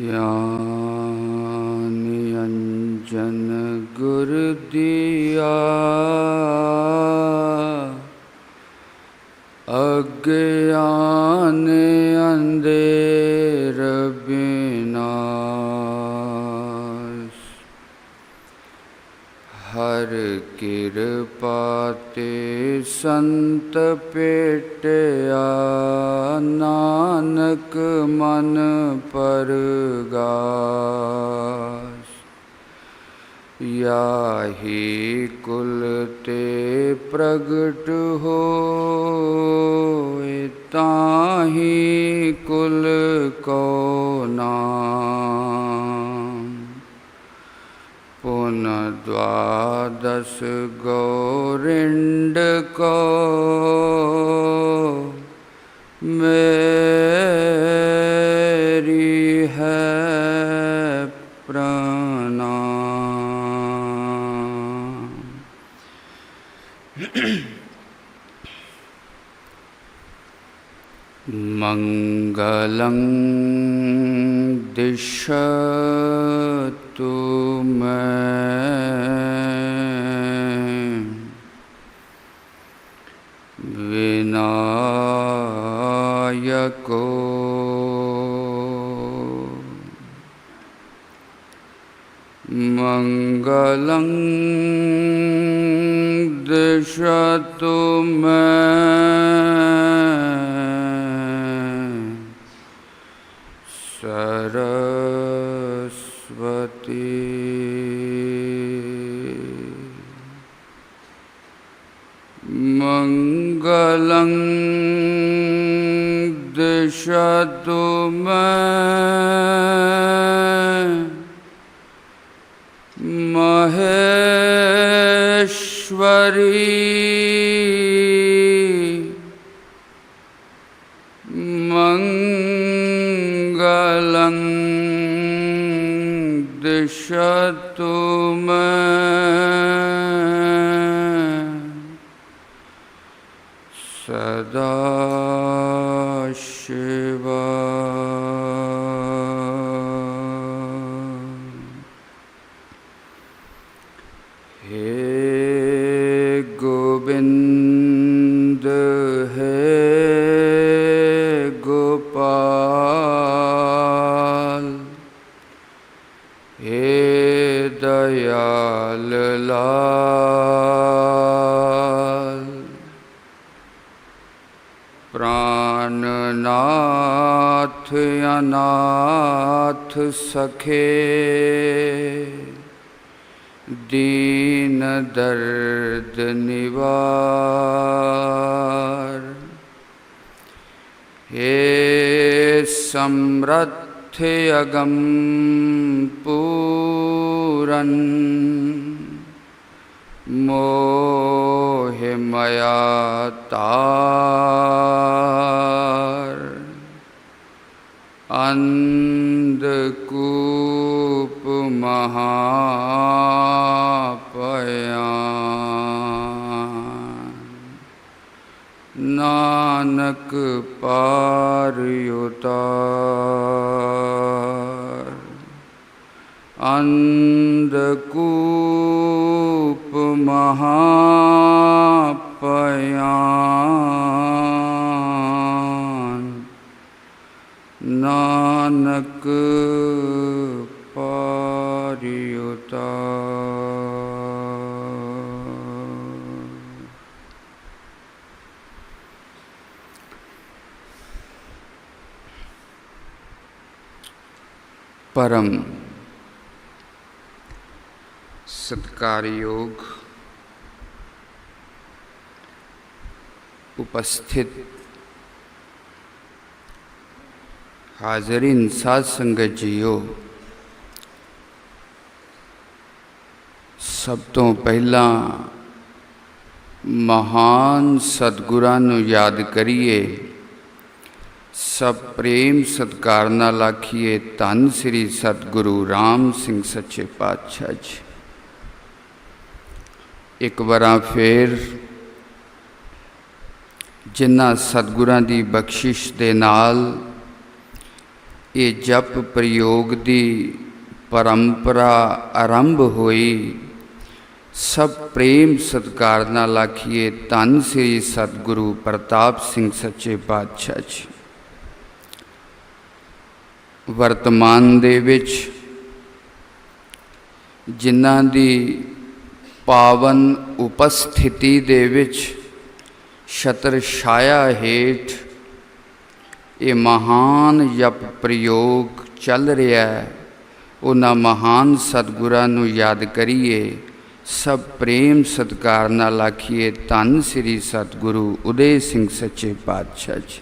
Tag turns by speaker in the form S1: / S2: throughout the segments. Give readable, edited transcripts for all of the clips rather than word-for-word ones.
S1: ज्ञानअंजन गुर दिया अज्ञान अंधेर विनाश। हर कृपा ते संत पेटिया नानक मन परगास। याहि कुल ते प्रगट होए ताहि कुल को नाम। पुन द्वादश गौरिंड को मेरी है प्रणाम। मंगलं दिशतु मे विनायको मंगलं दिशतु मे सरस्वती। मंगलं दिशतु मे महेश्वरी। मंगलं दिशतु मे सदाशिवा। हे गोविंद हे गोपाल, हे दयाल लाल। प्राणनाथ अनाथ सखे, दीन दर्द निवार। हे समर्थ अगम पूरन, मोह माया तार। अंधकूप महापयान, नानक पार उतार। अंधकूप महापयान, नानक पार उतार। परम सत्कार योग उपस्थित हाजरीन साध संगत जीओ, सब तो पहला महान सतगुरां नूं याद करिए। सब प्रेम सत्कार नाल आखिए धन श्री सतगुरु राम सिंह सच्चे पातशाह जी। एक बार फिर जिन्हां सतगुरां दी बख्शिश दे नाल ये जप प्रयोग की परंपरा आरंभ हुई। सब प्रेम सत्कार नाल आखिए धन श्री सतगुरु प्रताप सिंह सच्चे पातशाह जी। वर्तमान दे विच जिन्हां दी पावन उपस्थिति दे विच छत्र छाया हेठ ये महान जप प्रयोग चल रहा है, उन्हां महान सतगुरां नूं याद करिए। सब प्रेम सत्कार नाल आखिए धन श्री सतगुरु उदय सिंह सच्चे पातशाह जी।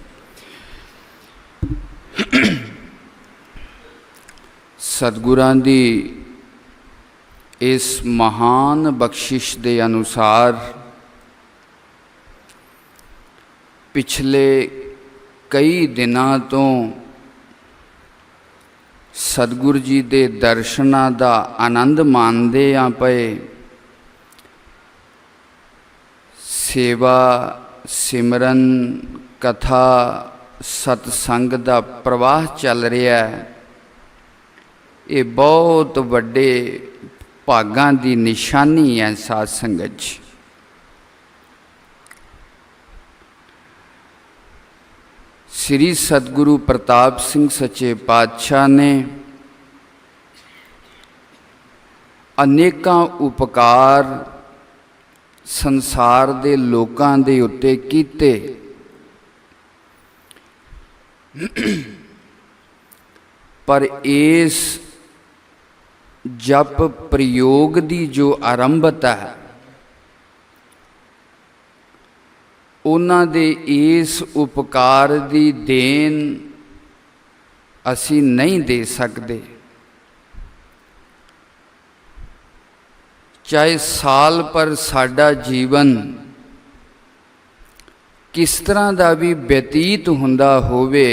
S1: सतगुरां दी इस महान बख्शिश के अनुसार पिछले कई दिनों तो सतगुरु जी के दर्शनां का आनंद माणदे आ पए। सेवा सिमरन कथा सतसंग का प्रवाह चल रहा है। ये बहुत वड्डे भागां की निशानी है साध संगत जी। श्री सतगुरु प्रताप सिंह सच्चे पातशाह ने अनेकां उपकार संसार दे लोकां दे उत्ते कीते। पर इस जप प्रयोग की जो आरंभता है, उन्हां दे इस उपकार की देन असी नहीं दे सकते। चाहे साल पर साडा जीवन किस तरह का भी व्यतीत हुंदा होवे,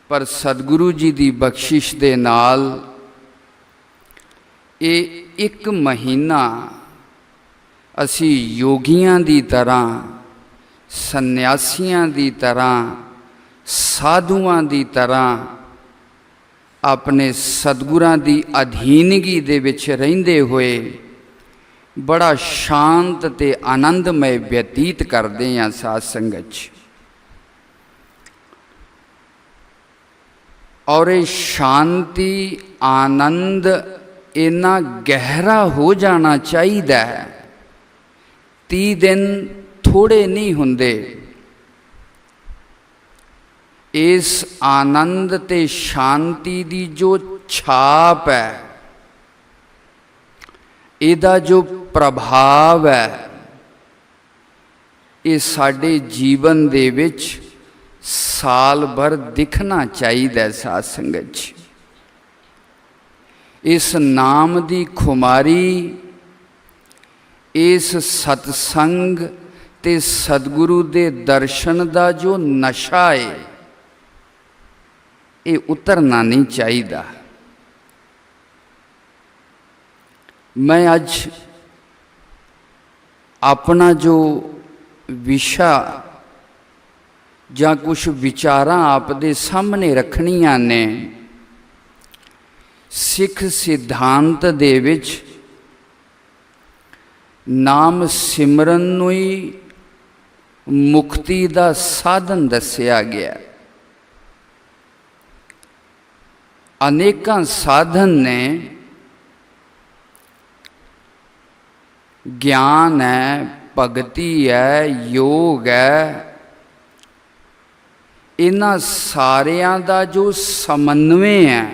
S1: पर सतगुरु जी की बख्शिश दे नाल ये एक महीना असी योगियां दी तरह, सन्यासियां दी तरह, साधुआं दी तरह अपने सतगुरां दी अधीनगी दे विच रहिंदे होए बड़ा शांत ते आनंदमय व्यतीत करते हैं साध संगत। और ये शांति आनंद इन्ना गहरा हो जाना चाहिए। 30 दिन थोड़े नहीं हुंदे। इस आनंद ते शांति दी जो छाप है, इहदा जो प्रभाव है, ये साडे जीवन दे विच साल भर दिखना चाहिए साध संगत जी। इस नाम दी खुमारी, इस सतसंग ते सतगुरु दे दर्शन दा जो नशा है, ये उतरना नहीं चाहिए। मैं अज अपना जो विषय या कुछ विचारां आप दे सामने रखनियां ने, सिख सिद्धांत दे विच नाम सिमरन नूं ही मुक्ति का साधन दस्या गया। अनेकां साधन ने, ज्ञान है, भगति है, योग है, इन्हां सारियां दा जो समन्वय है,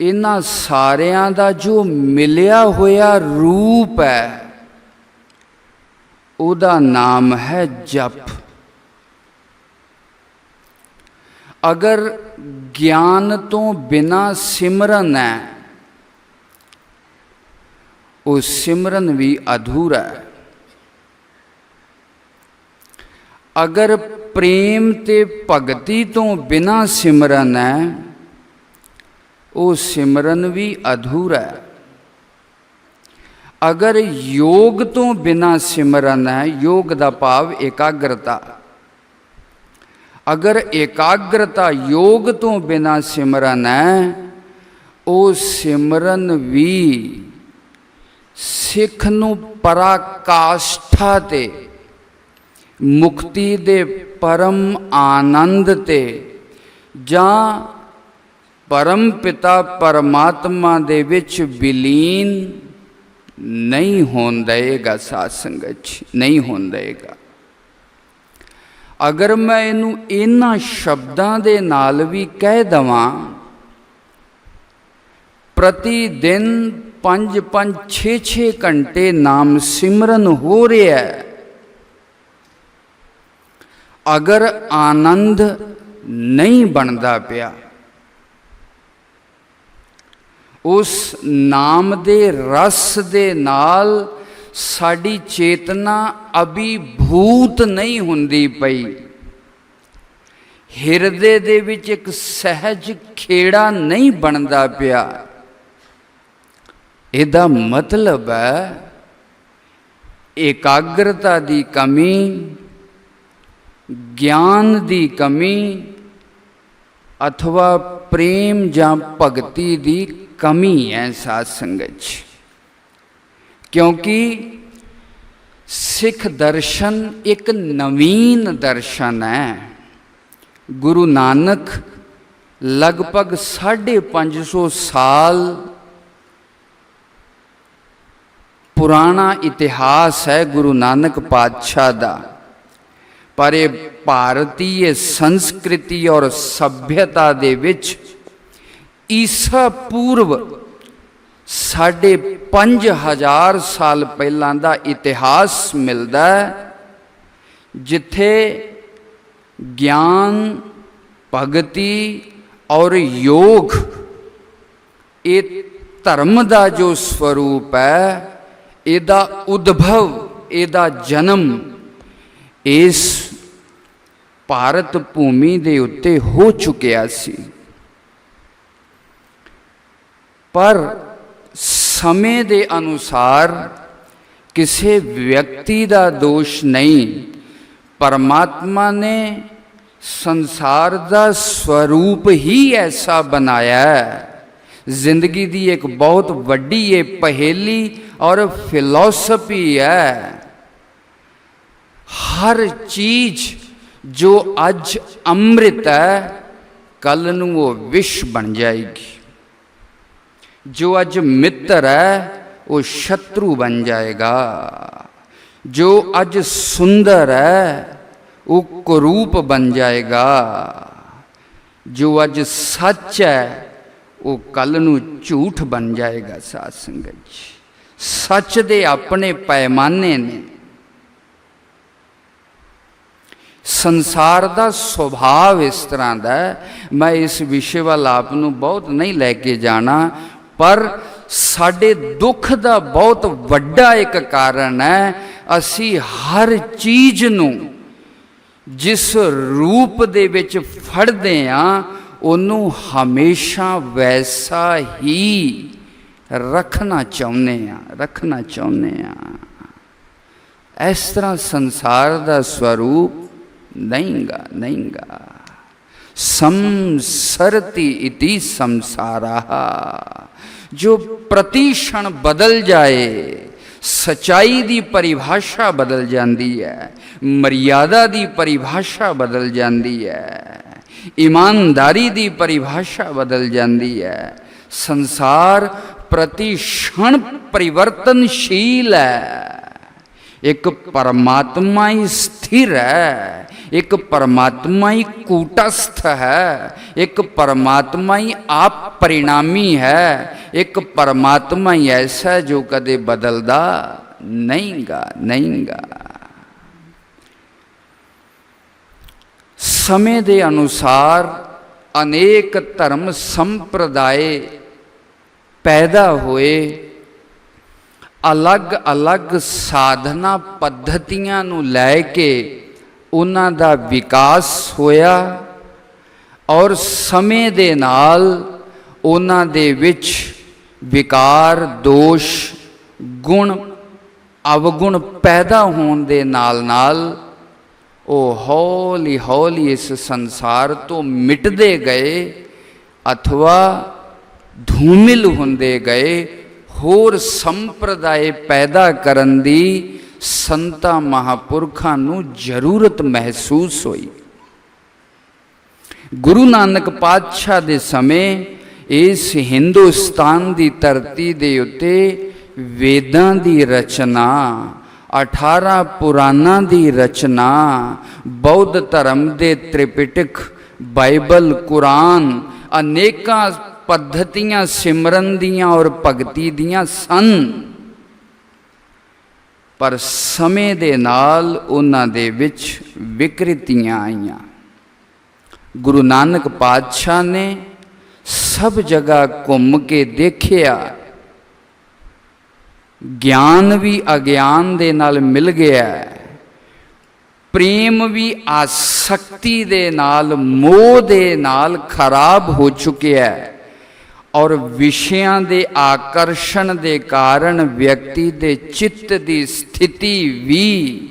S1: इन्हां सारियां दा जो मिलिया होया रूप है, उहदा नाम है जप। अगर ज्ञान तो बिना सिमरन है, वो सिमरन भी अधूरा है। अगर प्रेम ते भगति तो बिना सिमरन है, वो सिमरन भी अधूरा है। अगर योग तो बिना सिमरन है, योग का भाव एकाग्रता, अगर एकाग्रता योग तो बिना सिमरन है, ਉਹ ਸਿਮਰਨ ਵੀ ਸਿੱਖ ਨੂੰ ਪਰਾਕਾਸ਼ਠਾ ਤੇ ਮੁਕਤੀ ਦੇ ਪਰਮ ਆਨੰਦ ਤੇ ਜਾਂ ਪਰਮ ਪਿਤਾ ਪਰਮਾਤਮਾ ਦੇ ਵਿੱਚ ਵਿਲੀਨ ਨਹੀਂ ਹੋਣ ਦੇਗਾ। ਸਾਧ ਸੰਗਤ ਜੀ, ਨਹੀਂ ਹੋਣ ਦੇਗਾ। ਅਗਰ ਮੈਂ ਇਹਨੂੰ ਇਹਨਾਂ ਸ਼ਬਦਾਂ ਦੇ ਨਾਲ ਵੀ ਕਹਿ ਦਵਾਂ, प्रति दिन 5-5, 6-6 घंटे नाम सिमरन हो रहा है, अगर आनंद नहीं बनता पिया, उस नाम दे रस दे नाल साड़ी चेतना अभिभूत नहीं हुंदी पई, हिरदे दे विच एक सहज खेड़ा नहीं बनता पिया, ਇਹਦਾ मतलब है एकाग्रता की कमी, ज्ञान की कमी अथवा प्रेम या भगती की कमी है। साध संगत जी, क्योंकि सिख दर्शन एक नवीन दर्शन है। गुरु नानक लगभग 550 साल पुराना इतिहास है गुरु नानक पातशाह दा, पर ये भारतीय संस्कृति और सभ्यता दे विच ईसा पूर्व 5,500 साल पहलां दा इतिहास मिलदा है, जिथे ज्ञान, भगति और योग ये धर्म का जो स्वरूप है, ਇਹਦਾ ਉਦਭਵ, ਇਹਦਾ ਜਨਮ ਇਸ ਭਾਰਤ ਭੂਮੀ ਦੇ ਉੱਤੇ ਹੋ ਚੁੱਕਿਆ ਸੀ। ਪਰ ਸਮੇਂ ਦੇ ਅਨੁਸਾਰ ਕਿਸੇ ਵਿਅਕਤੀ ਦਾ ਦੋਸ਼ ਨਹੀਂ, परमात्मा ने संसार का स्वरूप ही ऐसा बनाया है। जिंदगी की एक बहुत वड्डी ये पहेली और फिलॉसफी है। हर चीज जो अज अमृत है कल नूं वो विष बन जाएगी, जो अज मित्र है वो शत्रु बन जाएगा, जो अज सुंदर है वो कुरूप बन जाएगा, जो अज सच है वो कल नूं झूठ बन जाएगा। साध संगत जी, सच दे अपने पैमाने ने। संसार का सुभाव इस तरह का है। मैं इस विषय वाल आपनू बहुत नहीं लैके जाना, पर साडे दुख का बहुत वड्डा एक कारण है, असी हर चीज़ नू जिस रूप दे विच फड़दे हां उन्नू हमेशा वैसा ही रखना चाहुंदे हां। इस तरह संसार का स्वरूप नहींगा। संसरति इति संसारः, जो प्रतिक्षण बदल जाए, सच्चाई की परिभाषा बदल जाती है, मर्यादा की परिभाषा बदल जाती है, ईमानदारी की परिभाषा बदल जाती है। संसार प्रतिक्षण परिवर्तनशील है। एक परमात्मा ही स्थिर है, एक परमात्मा ही कूटस्थ है, एक परमात्मा ही आप परिणामी है, एक परमात्मा ही ऐसा है जो कदे बदलदा नहींगा। समय के अनुसार अनेक धर्म संप्रदाय पैदा हुए, अलग अलग साधना पद्धतियां नूं लैके उन्हां दा विकास होया, और समय दे नाल उन्हां दे विच विकार, दोष, गुण, अवगुण पैदा होने दे नाल नाल ਉਹ ਹੌਲੀ ਹੌਲੀ ਇਸ ਸੰਸਾਰ ਤੋਂ ਮਿਟਦੇ ਗਏ ਅਥਵਾ ਧੂਮਿਲ ਹੁੰਦੇ ਗਏ। ਹੋਰ ਸੰਪਰਦਾਇ ਪੈਦਾ ਕਰਨ ਦੀ ਸੰਤਾਂ ਮਹਾਂਪੁਰਖਾਂ ਨੂੰ ਜ਼ਰੂਰਤ ਮਹਿਸੂਸ ਹੋਈ। ਗੁਰੂ ਨਾਨਕ ਪਾਤਸ਼ਾਹ ਦੇ ਸਮੇਂ ਇਸ ਹਿੰਦੁਸਤਾਨ ਦੀ ਧਰਤੀ ਦੇ ਉੱਤੇ ਵੇਦਾਂ ਦੀ ਰਚਨਾ, 18 ਪੁਰਾਣਾਂ ਦੀ ਰਚਨਾ, ਬੌਧ ਧਰਮ ਦੇ ਤ੍ਰਿਪਿਟਕ, ਬਾਈਬਲ, ਕੁਰਾਨ, ਅਨੇਕਾਂ ਪੱਧਤੀਆਂ ਸਿਮਰਨ ਦੀਆਂ ਔਰ ਭਗਤੀ ਦੀਆਂ ਸਨ। ਪਰ ਸਮੇਂ ਦੇ ਨਾਲ ਉਹਨਾਂ ਦੇ ਵਿੱਚ ਵਿਕ੍ਰਿਤੀਆਂ ਆਈਆਂ। ਗੁਰੂ ਨਾਨਕ ਪਾਤਸ਼ਾਹ ਨੇ ਸਭ ਜਗ੍ਹਾ ਘੁੰਮ ਕੇ ਦੇਖਿਆ, ਗਿਆਨ ਵੀ ਅਗਿਆਨ ਦੇ ਨਾਲ ਮਿਲ ਗਿਆ, ਪ੍ਰੇਮ ਵੀ ਆਸਕਤੀ ਦੇ ਨਾਲ, ਮੋਹ ਦੇ ਨਾਲ ਖਰਾਬ ਹੋ ਚੁੱਕਿਆ ਔਰ ਵਿਸ਼ਿਆਂ ਦੇ ਆਕਰਸ਼ਣ ਦੇ ਕਾਰਨ ਵਿਅਕਤੀ ਦੇ ਚਿੱਤ ਦੀ ਸਥਿਤੀ ਵੀ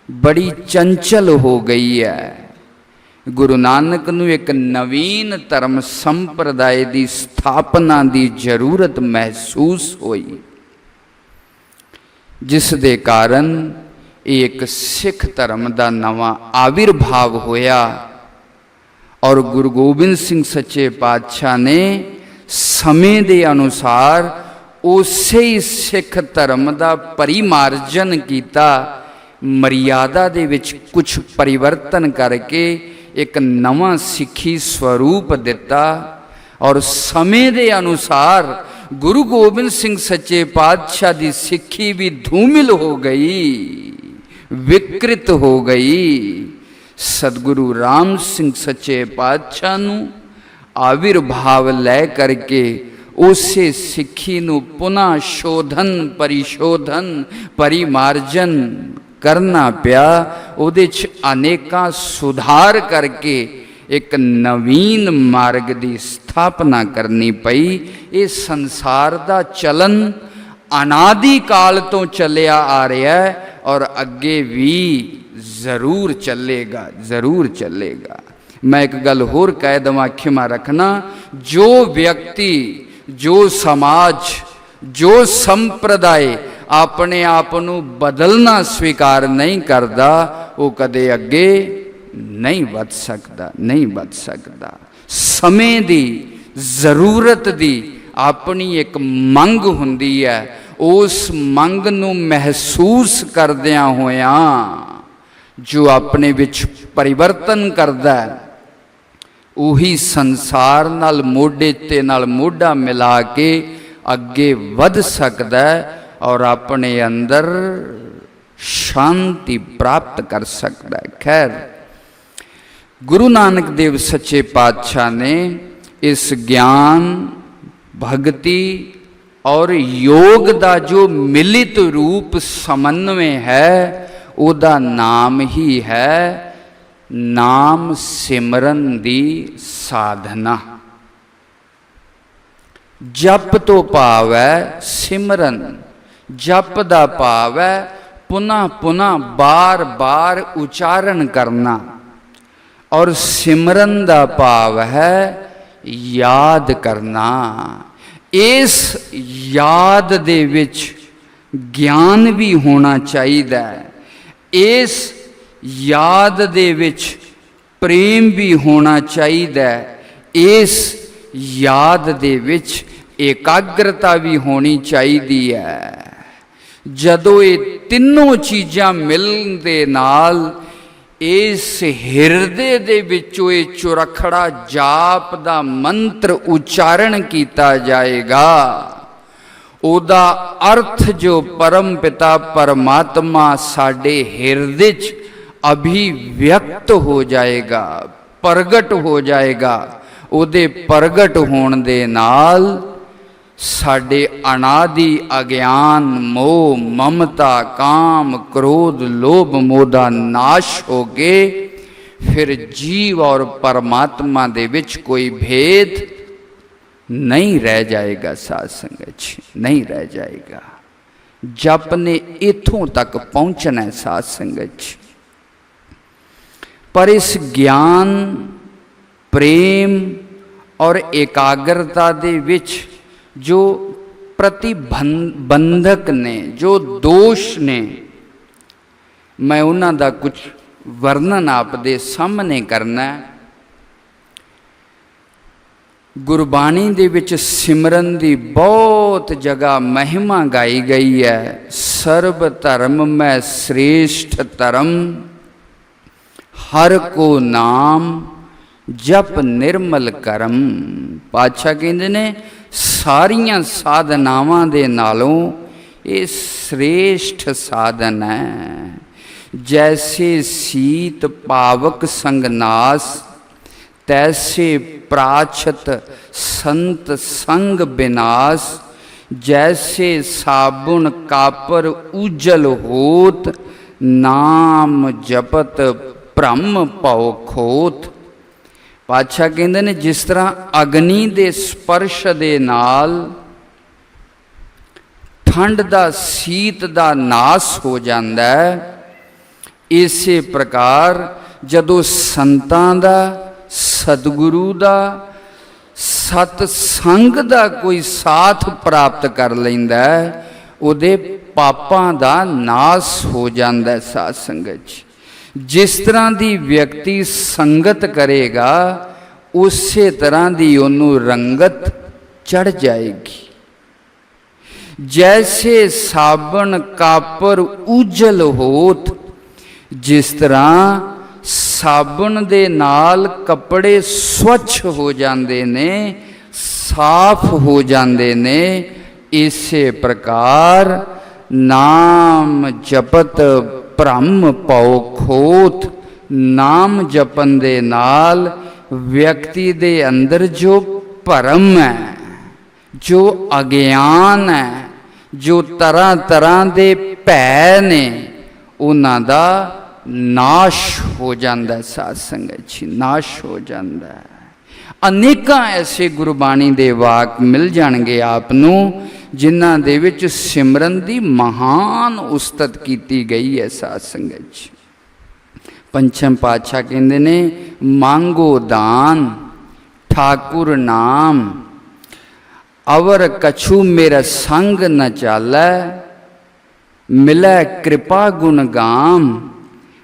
S1: ਬੜੀ ਚੰਚਲ ਹੋ ਗਈ ਹੈ। ਗੁਰੂ ਨਾਨਕ ਨੂੰ ਇੱਕ ਨਵੀਨ ਧਰਮ ਸੰਪਰਦਾਇ ਦੀ ਸਥਾਪਨਾ ਦੀ ਜ਼ਰੂਰਤ ਮਹਿਸੂਸ ਹੋਈ, ਜਿਸ ਦੇ ਕਾਰਨ ਇਹ ਇੱਕ ਸਿੱਖ ਧਰਮ ਦਾ ਨਵਾਂ ਆਵਿਰਭਾਵ ਹੋਇਆ ਔਰ ਗੁਰੂ ਗੋਬਿੰਦ ਸਿੰਘ ਸੱਚੇ ਪਾਤਸ਼ਾਹ ਨੇ ਸਮੇਂ ਦੇ ਅਨੁਸਾਰ ਉਸੇ ਹੀ ਸਿੱਖ ਧਰਮ ਦਾ ਪਰਿਮਾਰਜਨ ਕੀਤਾ, ਮਰਿਆਦਾ ਦੇ ਵਿੱਚ ਕੁਝ ਪਰਿਵਰਤਨ ਕਰਕੇ ਇੱਕ ਨਵਾਂ ਸਿੱਖੀ ਸਰੂਪ ਦਿੱਤਾ ਔਰ ਸਮੇਂ ਦੇ ਅਨੁਸਾਰ ਗੁਰੂ ਗੋਬਿੰਦ ਸਿੰਘ ਸੱਚੇ ਪਾਤਸ਼ਾਹ ਦੀ ਸਿੱਖੀ ਵੀ ਧੂਮਿਲ ਹੋ ਗਈ, ਵਿਕ੍ਰਿਤ ਹੋ ਗਈ। ਸਤਿਗੁਰੂ ਰਾਮ ਸਿੰਘ ਸੱਚੇ ਪਾਤਸ਼ਾਹ ਨੂੰ ਆਵਿਰਭਾਵ ਲੈ ਕਰਕੇ ਉਸੇ ਸਿੱਖੀ ਨੂੰ ਪੁਨः ਸ਼ੋਧਨ, ਪਰਿਸ਼ੋਧਨ, ਪਰਿਮਾਰਜਨ ਕਰਨਾ ਪਿਆ। ਉਹਦੇ 'ਚ ਅਨੇਕਾਂ ਸੁਧਾਰ ਕਰਕੇ ਇੱਕ ਨਵੀਨ ਮਾਰਗ ਦੀ ਸਥਾਪਨਾ ਕਰਨੀ ਪਈ। ਇਹ ਸੰਸਾਰ ਦਾ ਚਲਨ ਅਨਾਦਿ ਕਾਲ ਤੋਂ ਚੱਲਿਆ ਆ ਰਿਹਾ ਹੈ ਔਰ ਅੱਗੇ ਵੀ ਜ਼ਰੂਰ ਚੱਲੇਗਾ, ਜ਼ਰੂਰ ਚੱਲੇਗਾ। ਮੈਂ ਇੱਕ ਗੱਲ ਹੋਰ ਕਹਿ ਦੇਵਾਂ, ਖਿਮਾ ਰੱਖਣਾ, ਜੋ ਵਿਅਕਤੀ, ਜੋ ਸਮਾਜ, ਜੋ ਸੰਪਰਦਾਇ ਆਪਣੇ ਆਪ ਨੂੰ ਬਦਲਣਾ ਸਵੀਕਾਰ ਨਹੀਂ ਕਰਦਾ, ਉਹ ਕਦੇ ਅੱਗੇ ਨਹੀਂ ਵੱਧ ਸਕਦਾ, ਨਹੀਂ ਵੱਧ ਸਕਦਾ। ਸਮੇਂ ਦੀ, ਜ਼ਰੂਰਤ ਦੀ ਆਪਣੀ ਇੱਕ ਮੰਗ ਹੁੰਦੀ ਹੈ, ਉਸ ਮੰਗ ਨੂੰ ਮਹਿਸੂਸ ਕਰਦਿਆਂ ਹੋਇਆਂ ਜੋ ਆਪਣੇ ਵਿੱਚ ਪਰਿਵਰਤਨ ਕਰਦਾ ਹੈ, ਉਹੀ ਸੰਸਾਰ ਨਾਲ ਮੋਢੇ ਤੇ ਨਾਲ ਮੋਢਾ ਮਿਲਾ ਕੇ ਅੱਗੇ ਵੱਧ ਸਕਦਾ ਹੈ ਔਰ ਆਪਣੇ ਅੰਦਰ ਸ਼ਾਂਤੀ ਪ੍ਰਾਪਤ ਕਰ ਸਕਦਾ ਹੈ। ਖੈਰ, ਗੁਰੂ ਨਾਨਕ ਦੇਵ ਸੱਚੇ ਪਾਤਸ਼ਾਹ ਨੇ ਇਸ ਗਿਆਨ, ਭਗਤੀ ਔਰ ਯੋਗ ਦਾ ਜੋ ਮਿਲਿਤ ਰੂਪ ਸਮਨਵੈ ਹੈ, ਉਹਦਾ ਨਾਮ ਹੀ ਹੈ ਨਾਮ ਸਿਮਰਨ ਦੀ ਸਾਧਨਾ। ਜਪ ਤੋਂ ਭਾਵ ਹੈ ਸਿਮਰਨ, ਜਪ ਦਾ ਭਾਵ ਹੈ ਪੁਨः ਪੁਨः ਬਾਰ ਬਾਰ ਉਚਾਰਨ ਕਰਨਾ ਔਰ ਸਿਮਰਨ ਦਾ ਭਾਵ ਹੈ ਯਾਦ ਕਰਨਾ। ਇਸ ਯਾਦ ਦੇ ਵਿੱਚ ਗਿਆਨ ਵੀ ਹੋਣਾ ਚਾਹੀਦਾ ਹੈ, ਇਸ ਯਾਦ ਦੇ ਵਿੱਚ ਪ੍ਰੇਮ ਵੀ ਹੋਣਾ ਚਾਹੀਦਾ ਹੈ, ਇਸ ਯਾਦ ਦੇ ਵਿੱਚ ਇਕਾਗਰਤਾ ਵੀ ਹੋਣੀ ਚਾਹੀਦੀ ਹੈ। ਜਦੋਂ ਇਹ ਤਿੰਨੋਂ ਚੀਜ਼ਾਂ ਮਿਲਣ ਦੇ ਨਾਲ ਇਸ ਹਿਰਦੇ ਦੇ ਵਿੱਚੋਂ ਇਹ ਚੁਰਖੜਾ ਜਾਪ ਦਾ ਮੰਤਰ ਉਚਾਰਨ ਕੀਤਾ ਜਾਏਗਾ, ਉਹਦਾ ਅਰਥ ਜੋ ਪਰਮ ਪਿਤਾ ਪਰਮਾਤਮਾ ਸਾਡੇ ਹਿਰਦੇ 'ਚ ਅਭਿਵਿਅਕਤ ਹੋ ਜਾਏਗਾ, ਪ੍ਰਗਟ ਹੋ ਜਾਏਗਾ। ਉਹਦੇ ਪ੍ਰਗਟ ਹੋਣ ਦੇ ਨਾਲ ਸਾਡੇ ਅਨਾਦਿ ਅਗਿਆਨ, ਮੋਹ, ਮਮਤਾ, ਕਾਮ, ਕ੍ਰੋਧ, ਲੋਭ, ਮੋਹ ਦਾ ਨਾਸ਼ ਹੋ ਕੇ ਫਿਰ ਜੀਵ ਔਰ ਪਰਮਾਤਮਾ ਦੇ ਵਿੱਚ ਕੋਈ ਭੇਦ ਨਹੀਂ ਰਹਿ ਜਾਏਗਾ। ਸਾਧ ਸੰਗਤ ਜੀ, ਨਹੀਂ ਰਹਿ ਜਾਏਗਾ। ਜਪ ਨੇ ਇੱਥੋਂ ਤੱਕ ਪਹੁੰਚਣਾ ਹੈ। ਸਾਧ ਸੰਗਤ ਜੀ, पर इस ज्ञान प्रेम और एकाग्रता दे विच जो प्रतिबंधक ने, जो दोष ने, मैं उन्हां दा कुछ वर्णन आप दे सामने करना है। गुरबाणी दे विच सिमरन दी बहुत जगह महिमा गाई गई है। सर्व धर्म में श्रेष्ठ धर्म, हर को नाम जप निर्मल करम। पातशाह कहते ने सारियां साधनावां दे नालों ये श्रेष्ठ साधन है। जैसे शीत पावक संगनास, तैसे प्राचत संत संग विनाश। जैसे साबुन कापर उजल होत, नाम जपत ब्रह्म पौ खोत। पातशाह कहते ने जिस तरह अग्नि दे स्पर्श दे नाल ठंड दा शीत दा नाश हो जाता है, इसे प्रकार जदों संतां दा, सतगुरु दा, सतसंग दा कोई साथ प्राप्त कर लैंदा है, उहदे पापां दा नाश हो जाता है। साध संगत च जिस तरह दी व्यक्ति संगत करेगा उसे तरह दी ओनू रंगत चढ़ जाएगी। जैसे साबन कापर उजल होत, जिस तरह साबुन दे नाल कपड़े स्वच्छ हो जाते ने, साफ हो जाते ने, इसे प्रकार नाम जपत ब्रह्म पौ खोत। नाम जपन दे नाल व्यक्ति दे अंदर जो भरम है, जो अज्ञान है, जो तरह तरह दे भै ने, उन्हां दा नाश हो जाता है। साध संगत जी, नाश हो जाता है। अनेकां ऐसे गुरबाणी दे वाक मिल जाणगे आपनू जिन्हां दे विच सिमरन दी महान उस्तत कीती गई है। साध संगत जी, पंचम पातशाह कहंदे ने मांगो दान ठाकुर नाम, अवर कछु मेरा संग न चालै। मिलै कृपा गुण गाम,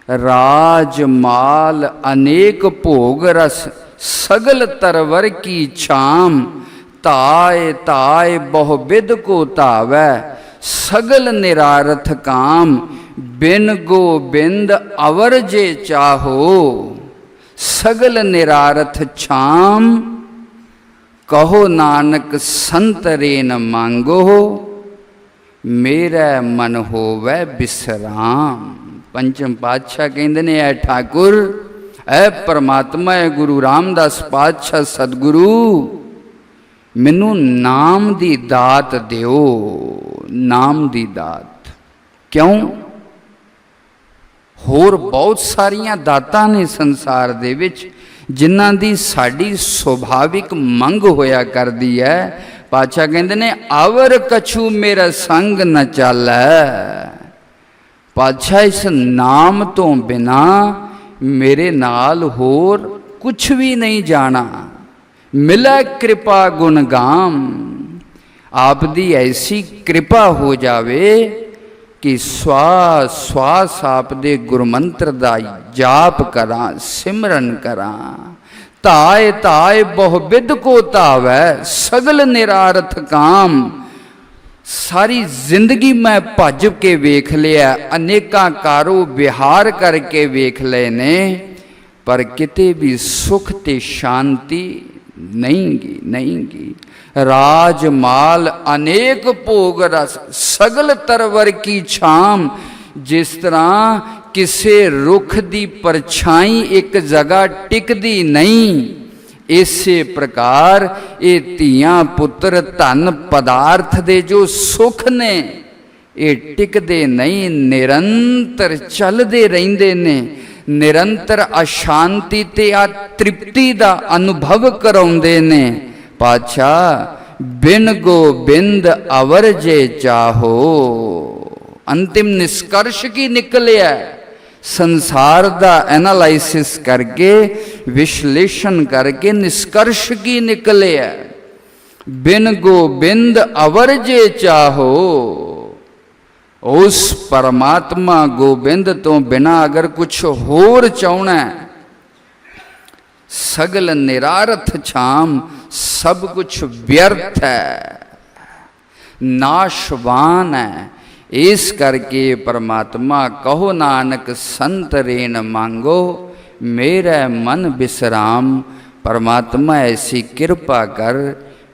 S1: राज माल अनेक भोग रस, सगल तरवर की छाम। ताय ताय बहुविध को तावै, सगल निरारथ काम। बिन गोबिंद अवर जे चाहो, सगल निरारथ छाम। कहो नानक संत रेन मांगो, मेरा मन होवै विश्राम। पंचम पातशाह कहते ने ऐ ठाकुर, ऐ परमात्मा, ऐ गुरु रामदास पातशाह सतगुरु, मैनू नाम दी दात दिओ। नाम दी दात क्यों? होर बहुत सारियां दातां ने संसार दे विच जिन्हां दी साडी सुभाविक मंग होया करदी है। पातशाह कहंदे ने अवर कछु मेरा संग न चालै। पातशाह इस नाम तो बिना मेरे नाल होर कुछ भी नहीं जाना। मिलै कृपा गुण गाम, आप दी ऐसी कृपा हो जावे कि श्वास श्वास आप दे गुरमंत्र दा जाप करा, सिमरन करा। ताय ताय बहुविध को तावै, सगल निरारथ काम। सारी जिंदगी मैं भज के वेख लिया, अनेका कारो विहार करके वेख ले ने, पर किते भी सुख ते शांति नहीं गी, नहीं गी। राज माल अनेक भोग रस, सगल तरवर की छाम। जिस तरह किसे रुख दी परछाई एक जगह टिकदी नहीं, इसे प्रकार ये धीआं पुत्र धन पदार्थ दे जो सुख ने ये टिकदे नहीं, निरंतर चलते रहिंदे ने। निरंतर अशांति ते आ तृप्ति दा अनुभव कराउंदे ने। पातशाह बिन गोबिंद अवर जे चाहो, अंतिम निष्कर्ष की निकलिया संसार दा एनालाइसिस करके विश्लेषण करके निष्कर्ष की निकले है, बिन गोबिंद अवर जे चाहो। उस परमात्मा गोबिंद तो बिना अगर कुछ होर चाहना है, सगल निरारथ छाम, सब कुछ व्यर्थ है, नाशवान है। इस करके परमात्मा कहो नानक संत रेन मांगो, मेरा मन विश्राम। परमात्मा ऐसी कृपा कर,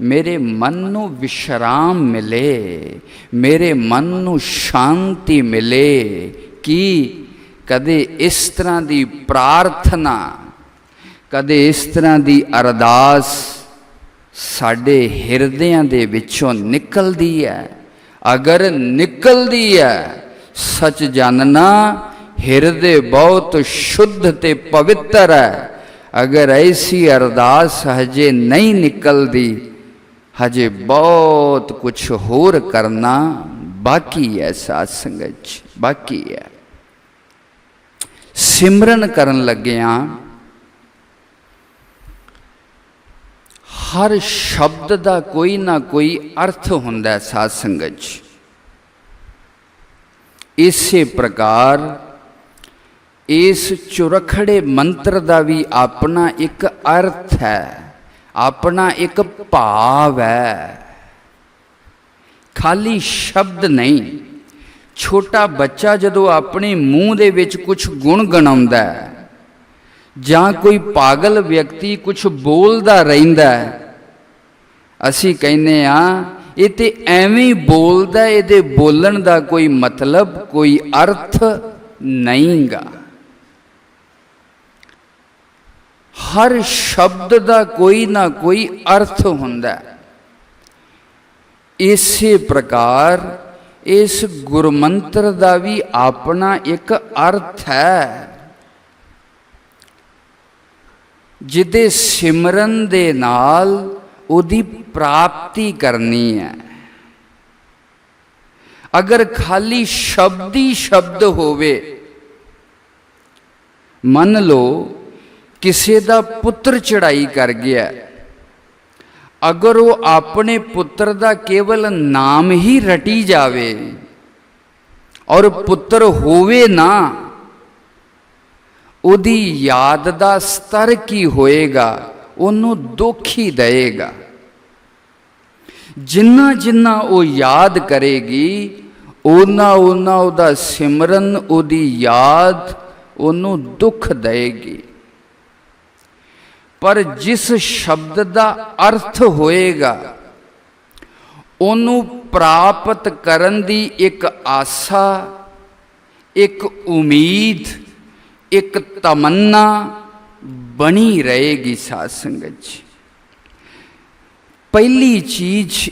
S1: मेरे मन नू विश्राम मिले, मेरे मन नू शांति मिले। कि कदे इस तरह की प्रार्थना, कदे इस तरह की अरदास साडे हिरदियां दे विचों निकलदी है। अगर निकलदी है, सच जानना हिरदे बहुत शुद्ध ते पवित्र है। अगर ऐसी अरदास हजे नहीं निकलदी, हजे बहुत कुछ होर करना बाकी है, साध संगत बाकी है। सिमरन करन लग्या हर शब्द का कोई ना कोई अर्थ हुंदा है, साध संगत। इसे प्रकार इस चुरखड़े मंत्र का भी अपना एक अर्थ है, अपना एक भाव है, खाली शब्द नहीं। छोटा बच्चा जदों अपने मूँह दे विच कुछ गुण गणाउंदा है, जां कोई पागल व्यक्ति कुछ बोलदा रहिंदा है, असी कहने ये तो एवें ही बोलदा, इहदे बोलण दा कोई मतलब कोई अर्थ नहीं गा। हर शब्द का कोई ना कोई अर्थ हुंदा है। इसे प्रकार इस गुरमंत्र का भी अपना एक अर्थ है, जिदे सिमरन दे नाल उदी प्राप्ति करनी है। अगर खाली शब्द ही शब्द होवे, मन लो किसी का पुत्र चढ़ाई कर गया, अगर वो अपने पुत्र का केवल नाम ही रटी जावे और पुत्र होवे ना, उदी याद का स्तर की होएगा, उन्हों दुख ही देगा। जिन्ना जिन्ना वो याद करेगी, उन्ना उन्ना उदा सिमरन, उदी याद उन्हों दुख देगी। पर जिस शब्द का अर्थ होएगा, उन्हों प्राप्त करन दी एक आशा, एक उम्मीद, एक तमन्ना बनी रहेगी। साध संगत जी, पहली चीज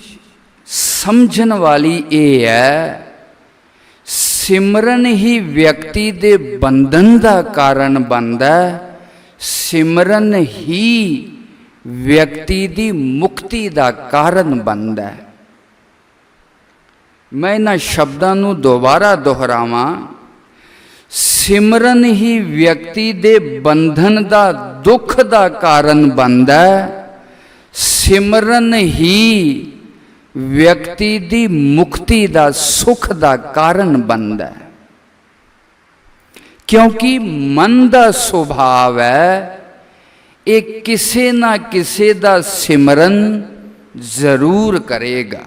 S1: समझन वाली ये है, सिमरन ही व्यक्ति दे बंधन का कारण बनता है, सिमरन ही व्यक्ति दी मुक्ति का कारण बनता है। मैं इन्हां शब्दां नूं दोबारा दोहरावां, सिमरन ही व्यक्ति दे बंधन का दुख का कारण बनता है, सिमरन ही व्यक्ति दी मुक्ति का सुख का कारण बनता है। क्योंकि मन का स्वभाव है, एक किसी ना किसी का सिमरन जरूर करेगा।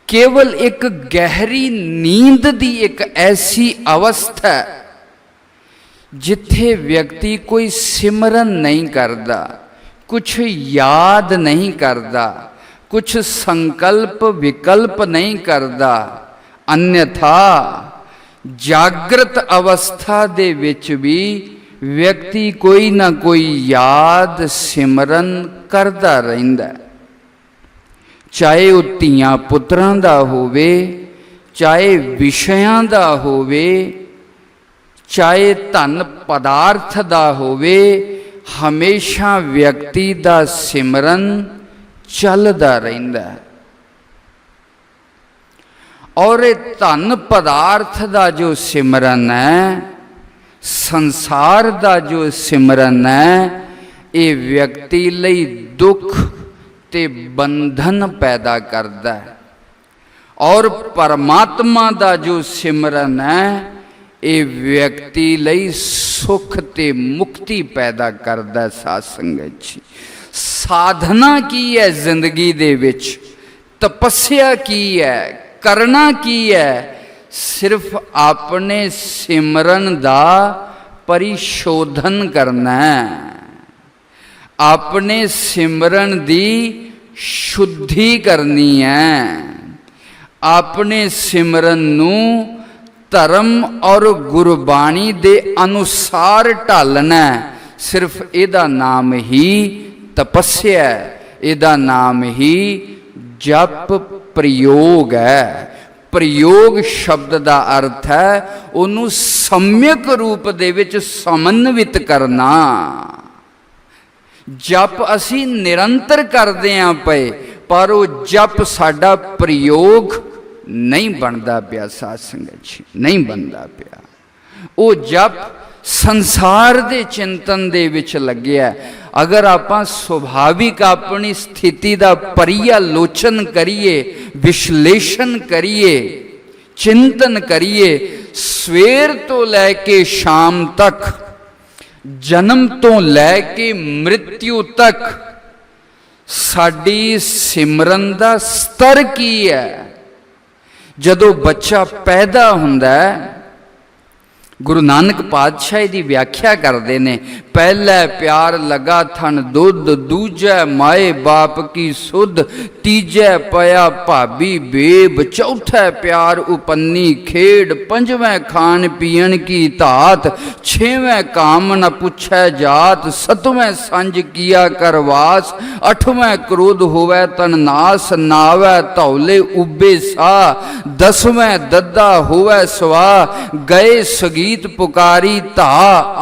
S1: केवल एक गहरी नींद की एक ऐसी अवस्था है जिथे व्यक्ति कोई सिमरन नहीं करता, कुछ याद नहीं करता, कुछ संकल्प विकल्प नहीं करता, अन्यथा जागृत अवस्था दे विच भी व्यक्ति कोई ना कोई याद सिमरन करता रहिंदा है। चाहे वो धीआं पुत्रां दा होवे, चाहे विषयां दा होवे, चाहे धन पदार्थ दा होवे, हमेशा व्यक्ति दा सिमरन चलदा रहिंदा है। और ये धन पदार्थ का जो सिमरन है, संसार का जो सिमरन है, ये व्यक्ति लई दुख ते बंधन पैदा करता है। और परमात्मा का जो सिमरन है, ये व्यक्ति लई सुख ते मुक्ति पैदा करता है। साध संगत जी, साधना की है जिंदगी दे विच, तपस्या की है, करना की है, सिर्फ अपने सिमरन दा परिशोधन करना है, अपने सिमरन दी शुद्धि करनी है, अपने सिमरन नू धर्म और गुरबाणी दे अनुसार ढालना है। सिर्फ इहदा नाम ही तपस्या है, इहदा नाम ही जप प्रयोग है। प्रयोग शब्द का अर्थ है उन्होंने सम्यक रूप दे विच समन्वित करना। जप असी निरंतर करते हैं पे, पर वो जप साडा प्रयोग नहीं बनता पिया। साध संगत जी, नहीं बनता पिया। वो जप संसार दे चिंतन दे विच लग्या। अगर आप सुभाविक अपनी स्थिति का परियालोचन करिए, विश्लेषण करिए, चिंतन करिए, सवेर तो लैके शाम तक, जन्म तो लैके मृत्यु तक साडी सिमरन दा स्तर की है। जदों बच्चा पैदा हुंदा है, गुरु नानक पातशाह दी व्याख्या करते ने, पहला प्यार लगा थन दुध, दूजा माए बाप की सुध, तीजा पया भाभी बेब, चौथा प्यार उपन्नी खेड, पंजवें खान पीन की तात, छेवें काम न पुछै जात, सतवें संज किया करवास, अठवें क्रोध होवै तन नास, नावै धौले उबे सा, दसवें दद्दा होवै सवा, गए सगीत पुकारी धा,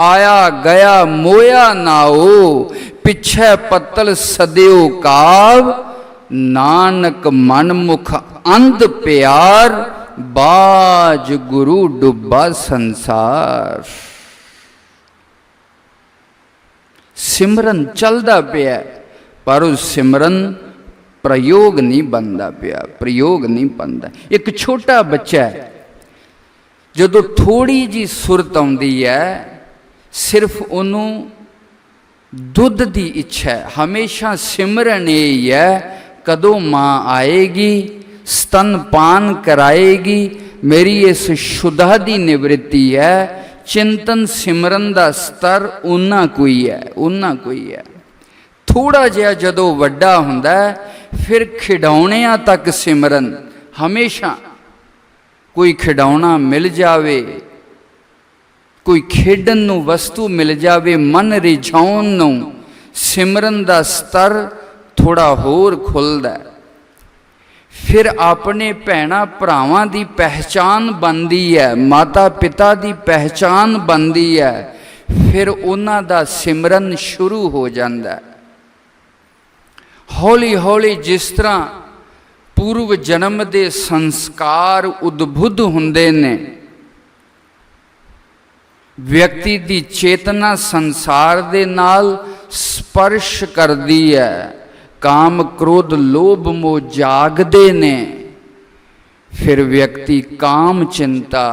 S1: आया गया मोया नाओ, पिछे पत्तल सदैव काव, नानक मनमुख अंध प्यार, बाज गुरु डुब्बा संसार। सिमरन चलता पिया, पर उस सिमरन प्रयोग नहीं बनता पिया, प्रयोग नहीं बनता। एक छोटा बच्चा है, जदों थोड़ी जी सुरत आउंदी है, सिर्फ उन्होंने दुध की इच्छा है। हमेशा सिमरन यही है, कदों माँ आएगी, स्तनपान कराएगी, मेरी इस शुद्धा की निवृत्ति है। चिंतन सिमरन का स्तर उन्ना कोई है, उन्ना कोई है। थोड़ा जिहा जदों वड्डा हुंदा है, फिर खिडौणियां तक सिमरन। हमेशा कोई खिडौना मिल जावे, कोई खेडन नू वस्तु मिल जावे, मन रिझाउण नू सिमरन दा स्तर थोड़ा होर खुलदा। फिर अपने भैणां भरावां दी पहचान बनदी है, माता पिता दी पहचान बनदी है, फिर उन्हां दा सिमरन शुरू हो जांदा। हौली हौली जिस तरह पूर्व जन्म दे संस्कार उद्भुत हुंदे ने, व्यक्ति की चेतना संसार दे नाल स्पर्श करती है। काम क्रोध लोभ मोह जागदे ने, फिर व्यक्ति काम चिंता,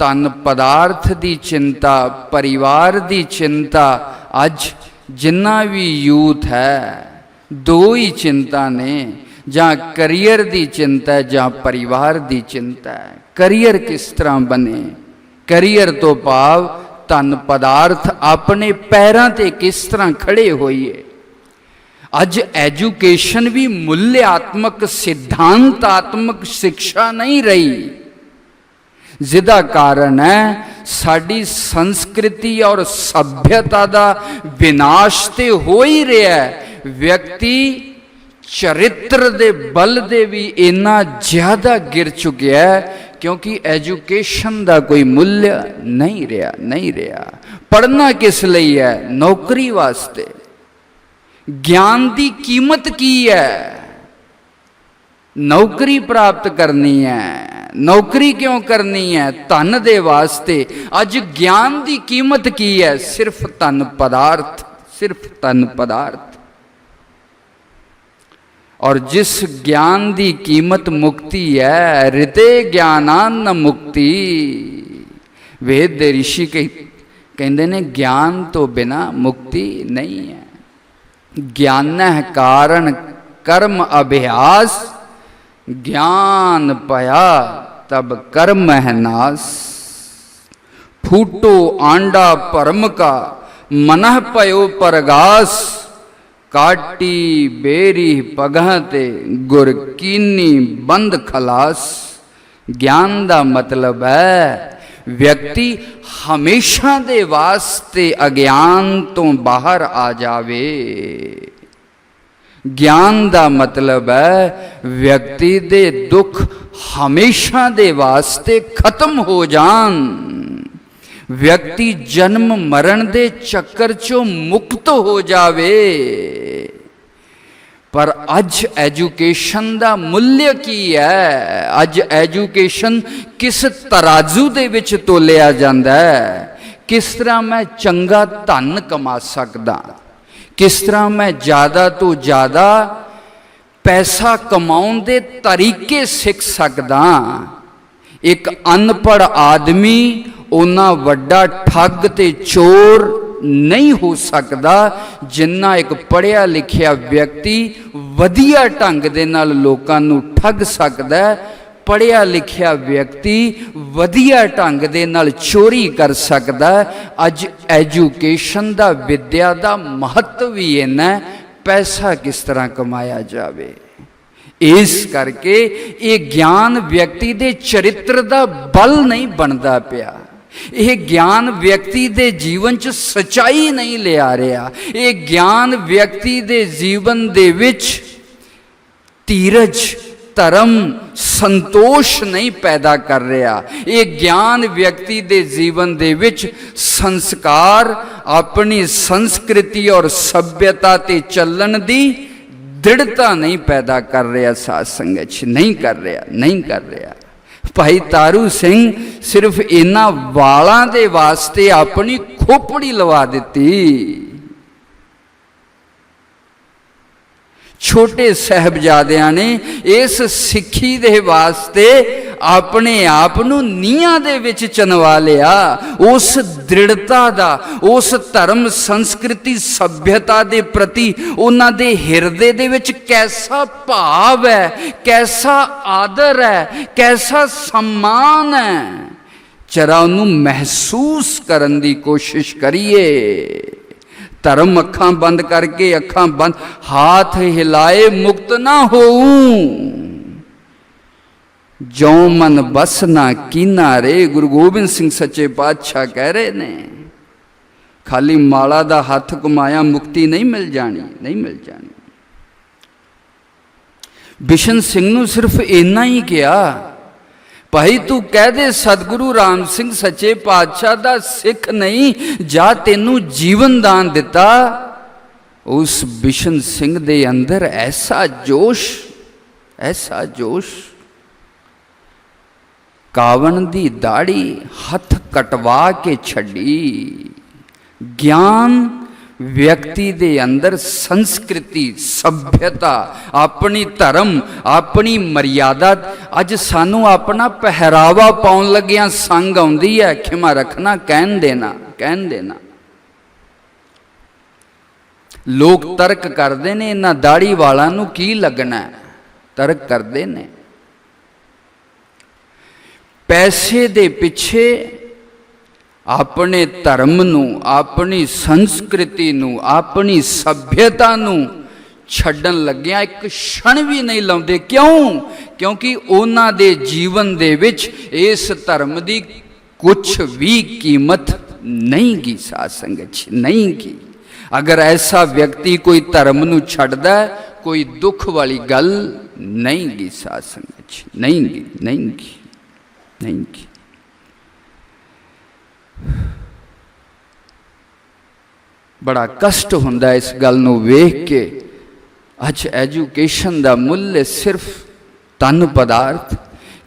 S1: धन पदार्थ की चिंता, परिवार की चिंता। अज जिन्ना भी यूथ है, दो ही चिंता ने, जां करियर की चिंता है, जां परिवार की चिंता है। करियर किस तरह बने, करियर तो भाव धन पदार्थ अपने पैरों ते किस तरह खड़े होइए। अज एजुकेशन भी मूल्यात्मक सिद्धांतात्मक शिक्षा नहीं रही, जिदा कारण है साड़ी संस्कृति और सभ्यता का विनाश तो हो ही रहा है। व्यक्ति चरित्र दे बल दे भी इन्ना ज़्यादा गिर चुका है, क्योंकि एजुकेशन का कोई मूल्य नहीं रहा, नहीं रहा। पढ़ना किस लिए है? नौकरी वास्ते। ज्ञान की कीमत की है? नौकरी प्राप्त करनी है, नौकरी क्यों करनी है? धन दे वास्ते। अज ज्ञान की कीमत की है? सिर्फ धन पदार्थ, सिर्फ धन पदार्थ। और जिस ज्ञान की कीमत मुक्ति है, हृदय ज्ञानान्न मुक्ति। वेद दे ऋषि कहते ने ज्ञान तो बिना मुक्ति नहीं है। ज्ञान है कारण कर्म अभ्यास, ज्ञान पया तब कर्म है नाश। फूटो आंडा परम का मनह पयो परगास, काटी बेरी पगहते गुर कीनी बंद खलास। ज्ञान का मतलब है व्यक्ति हमेशा दे वास्ते अज्ञान तो बाहर आ जावे। ज्ञान का मतलब है व्यक्ति दे दुख हमेशा दे वास्ते खत्म हो जान। व्यक्ति जन्म मरण दे चक्कर चों मुक्त हो जावे। पर अज एजुकेशन का मूल्य की है? अज एजुकेशन किस तराजू दे विच तोलिया जांदा है? किस तरह मैं चंगा धन कमा सकदा, किस तरह मैं ज़्यादा तो ज़्यादा पैसा कमाउण दे तरीके सीख सकदा। एक अनपढ़ आदमी उन्ना वड्डा ठग ते चोर नहीं हो सकता जिन्ना एक पढ़िया लिखिया व्यक्ति वधिया ढंग दे नाल लोकां नूं ठग सकदा है। पढ़िया लिखिया व्यक्ति वधिया ढंग दे नाल चोरी कर सकदा है। अज एजुकेशन दा विद्या दा महत्व ही इन्ना पैसा किस तरह कमाया जावे। इस करके ये ज्ञान व्यक्ति दे चरित्र दा बल नहीं बनदा पिया। यह ज्ञान व्यक्ति दे जीवन च सच्चाई नहीं ले आ रहा। ये ज्ञान व्यक्ति दे जीवन दे विच धीरज धर्म संतोष नहीं पैदा कर रहा। ये ज्ञान व्यक्ति दे जीवन दे विच संस्कार अपनी संस्कृति और सभ्यता ते चलन दी दृढ़ता नहीं पैदा कर रहा। साध संगत नहीं कर रहा, नहीं कर रहा। भाई तारू सिंह सिर्फ इन्हां वालां दे वास्ते अपनी खोपड़ी लवा दी। छोटे साहबजादियां ने इस सिक्खी दे वास्ते अपने आप नूं नीहां दे विच चनवा लिया। उस दृढ़ता दा, उस धर्म संस्कृति सभ्यता दे प्रति उन्हां दे हिरदे दे विच कैसा भाव है, कैसा आदर है, कैसा सम्मान है। जरा उन्हूं महसूस करन दी कोशिश करिए। धर्म अखां बंद करके अखां बंद हाथ हिलाए मुक्त ना होऊं। जो मन बस ना कीना रे, गुरु गोबिंद सिंह सच्चे पातशाह कह रहे ने। खाली माला दा हाथ घुमाया मुक्ति नहीं मिल जानी, नहीं मिल जानी। बिशन सिंह नूं सिर्फ इन्ना ही कहा, भाई तू कह दे सतगुरु राम सिंह सच्चे पातशाह दा सिख नहीं, जा तेनू जीवन दान दिता। उस बिशन सिंह दे अंदर ऐसा जोश, ऐसा जोश। कावन दी दाढ़ी हथ कटवा के छड़ी। ज्ञान व्यक्ति दे अंदर संस्कृति सभ्यता अपनी धर्म अपनी मर्यादा। अज सानू अपना पहरावा पाउन लगिया संग आउंदी है। खिमा रखना, कहन देना, कहन देना। लोग तर्क करते ने इन्हां दाढ़ी वालां नूं की लगना है, तर्क करते ने। पैसे दे पिछे अपने धर्म नूं, अपनी संस्कृति नूं, अपनी सभ्यता नूं छड्डन लग्गिया एक क्षण भी नहीं लाउंदे। क्यों? क्योंकि उन्हां दे जीवन दे विच इस धर्म दी कुछ भी कीमत नहीं गी। साध संगत नहीं की। अगर ऐसा व्यक्ति कोई धर्म नूं छड्डदा कोई दुख वाली गल नहीं गी। साध संगत नहीं गी, नहीं की, नहीं की। बड़ा कष्ट हुंदा इस गल नूं वेख के। अज एजुकेशन दा मुल्य सिर्फ धन पदार्थ।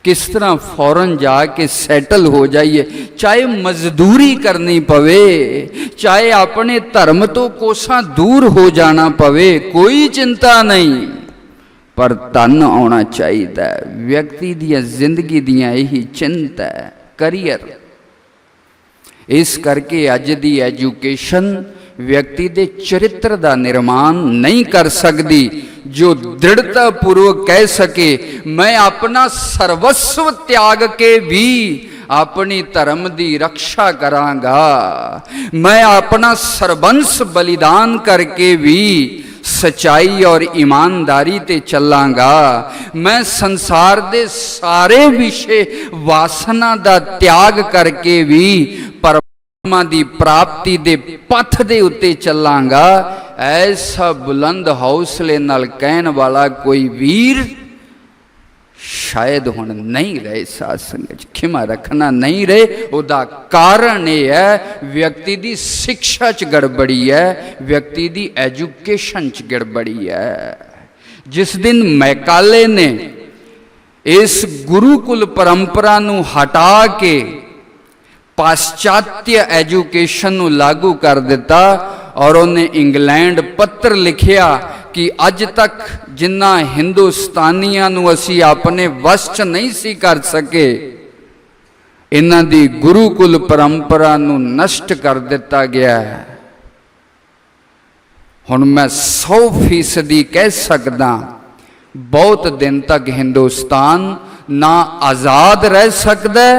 S1: किस तरह फौरन जाके सैटल हो जाइए, चाहे मजदूरी करनी पवे, चाहे अपने धर्म तो कोसा दूर हो जाना पवे, कोई चिंता नहीं, पर धन आना चाहिए। व्यक्ति दी जिंदगी दियां यही चिंता है, करियर। इस करके अज दी एजुकेशन व्यक्ति दे चरित्र का निर्माण नहीं कर सकती, जो दृढ़ता पूर्वक कह सके मैं अपना सर्वस्व त्याग के भी अपनी धर्म की रक्षा करांगा, मैं अपना सर्वंश बलिदान करके भी सच्चाई और ईमानदारी ते चलांगा, मैं संसार दे सारे विषय वासना का त्याग करके भी परमात्मा दी प्राप्ति दे पथ दे उत्ते चलांगा। ऐसा बुलंद हौसले नाल कहन वाला कोई वीर शायद हुण नहीं रहे। साध संगत खिमा रखना नहीं रहे, उदा कारण यह है व्यक्ति दी शिक्षा च गड़बड़ी है, व्यक्ति दी एजुकेशन च गड़बड़ी है। जिस दिन मैकाले ने इस गुरुकुल परंपरा नू हटा के पाश्चात्य एजुकेशन नू लागू कर दिता और उन्हें इंग्लैंड पत्र लिखिया कि अज तक जिन्ना हिंदुस्तानियां नू असी अपने वश च नहीं सी कर सके, इन्हां दी गुरुकुल परंपरा नू नष्ट कर दिता गया है। हुण मैं 100% कह सकदा बहुत दिन तक हिंदुस्तान ना आज़ाद रह सकदा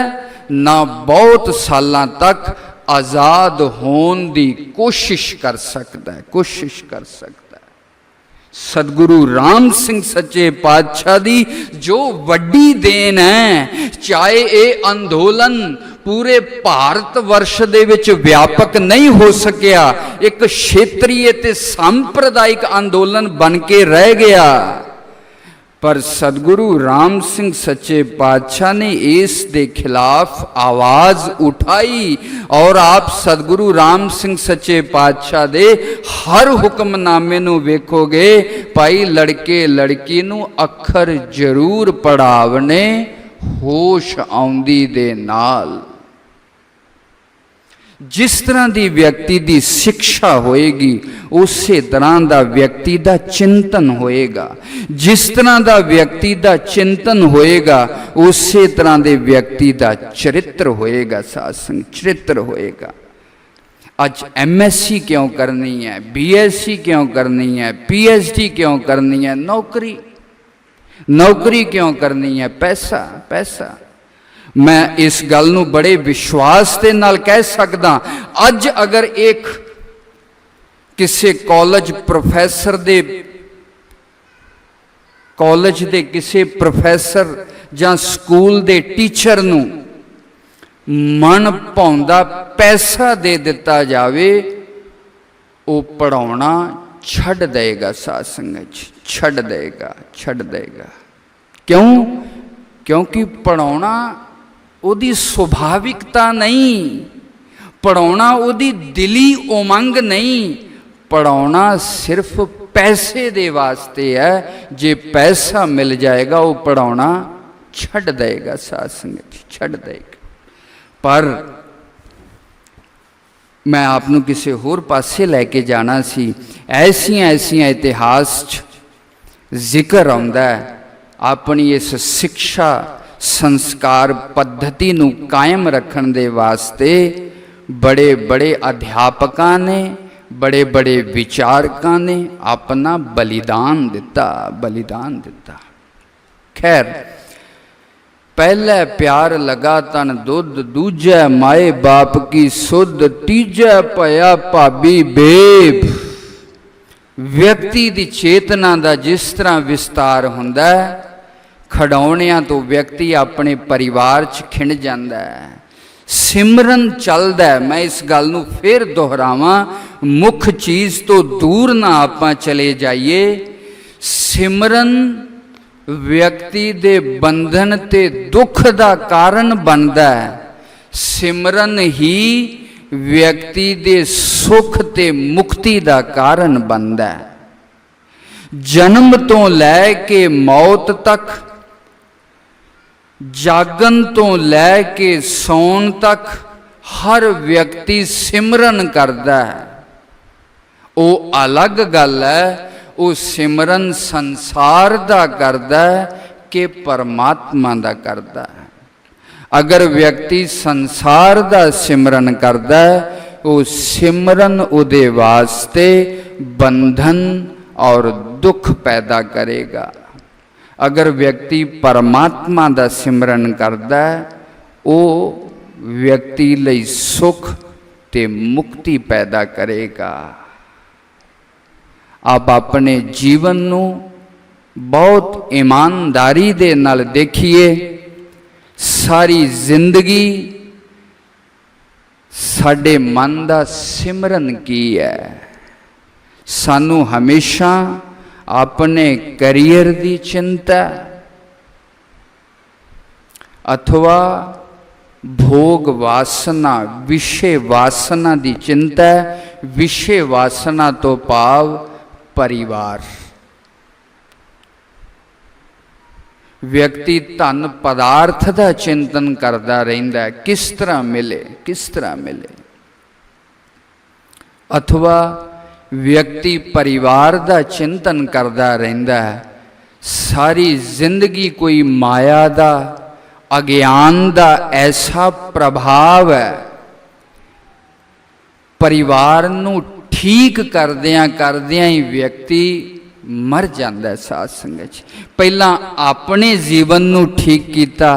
S1: ना बहुत सालां तक आज़ाद होने की कोशिश कर सकता है, कोशिश कर सकता है। सतगुरु राम सिंह सच्चे पातशाह दी जो वड्डी देन है, चाहे ये अंदोलन पूरे भारत वर्ष दे विच व्यापक नहीं हो सकिया, एक क्षेत्रीय ते सांप्रदायिक अंदोलन बन के रह गया, पर सतगुरु राम सिंह सच्चे पातशाह ने इस दे खिलाफ आवाज़ उठाई और आप सतगुरु राम सिंह सच्चे पातशाह दे हर हुक्मनामे नू वेखोगे, भाई लड़के लड़की नू अखर जरूर पढ़ावने होश आउंदी दे नाल। जिस तरह की व्यक्ति की शिक्षा होएगी उस तरह का व्यक्ति का चिंतन होएगा, जिस तरह का व्यक्ति का चिंतन होएगा उस तरह के व्यक्ति का चरित्र होएगा, सासंग चरित्र होएगा। आज MSc क्यों करनी है, BSc क्यों करनी है, PhD क्यों करनी है? नौकरी, नौकरी क्यों करनी है? पैसा, पैसा। मैं इस गल नूं बड़े विश्वास के नाल कह सकदा, अज अगर एक किसी कॉलेज प्रोफैसर दे कॉलेज दे किसी प्रोफैसर जां स्कूल दे टीचर नूं मन भाउंदा पैसा दे दिता जावे, वो पढ़ाउणा छड्ड देगा। साध संगत छड्ड देगा, छड्ड देगा। क्यों? क्योंकि पढ़ाउणा उदी सुभाविकता नहीं, पढ़ाउणा उदी दिली उमंग नहीं, पढ़ाउणा सिर्फ पैसे दे वास्ते है। जे पैसा मिल जाएगा वो पढ़ाउणा छड्ड देगा, साध संगत छड्ड देगा। पर मैं आपनू किसी होर पासे लैके जाना सी। ऐसियां ऐसियां इतिहास जिक्र आउंदा है अपनी इस शिक्षा संस्कार पद्धति नू कायम रखने दे वास्ते बड़े बड़े अध्यापकों ने, बड़े बड़े विचारकों ने अपना बलिदान दिता, बलिदान दिता। खैर, पहले प्यार लगा तन दुध, दूजा माए बाप की सुध, तीजा पया भाभी बेब। व्यक्ति की चेतना का जिस तरह विस्तार हुंदा है, खिडौणियां तो व्यक्ति अपने परिवार च खिंड जाता है। सिमरन चलता है, मैं इस गल नूं फिर दोहरावां, मुख चीज़ तो दूर ना आपां चले जाइए। सिमरन व्यक्ति दे बंधन ते दुख दा कारण बनता है, सिमरन ही व्यक्ति दे सुख ते मुक्ति दा कारण बनता है। जन्म तो लैके मौत तक जागन तो लैके सौन तक हर व्यक्ति सिमरन करता है। वो अलग गल है, वो सिमरन संसार दा करदा है कि परमात्मा दा करदा है। अगर व्यक्ति संसार दा सिमरन करदा है, वो सिमरन उदे वास्ते बंधन और दुख पैदा करेगा। अगर व्यक्ति परमात्मा दा सिमरन करदा है, वो व्यक्ति लई सुख ते मुक्ति पैदा करेगा। आप अपने जीवन नू बहुत ईमानदारी दे नाल देखिए। सारी जिंदगी साडे मन दा सिमरन की है। सानू हमेशा अपने करियर दी चिंता अथवा भोग वासना विषय वासना दी चिंता। विषय वासना तो भाव परिवार। व्यक्ति धन पदार्थ का चिंतन करता रहिंदा है, किस तरह मिले किस तरह मिले। अथवा व्यक्ति परिवार का चिंतन करता रहिंदा है। सारी जिंदगी कोई माया का अज्ञान का ऐसा प्रभाव है, परिवार नू ठीक करदियां करदियां ही व्यक्ति मर जाता है। साध संगत पहला अपने जीवन नू ठीक किया,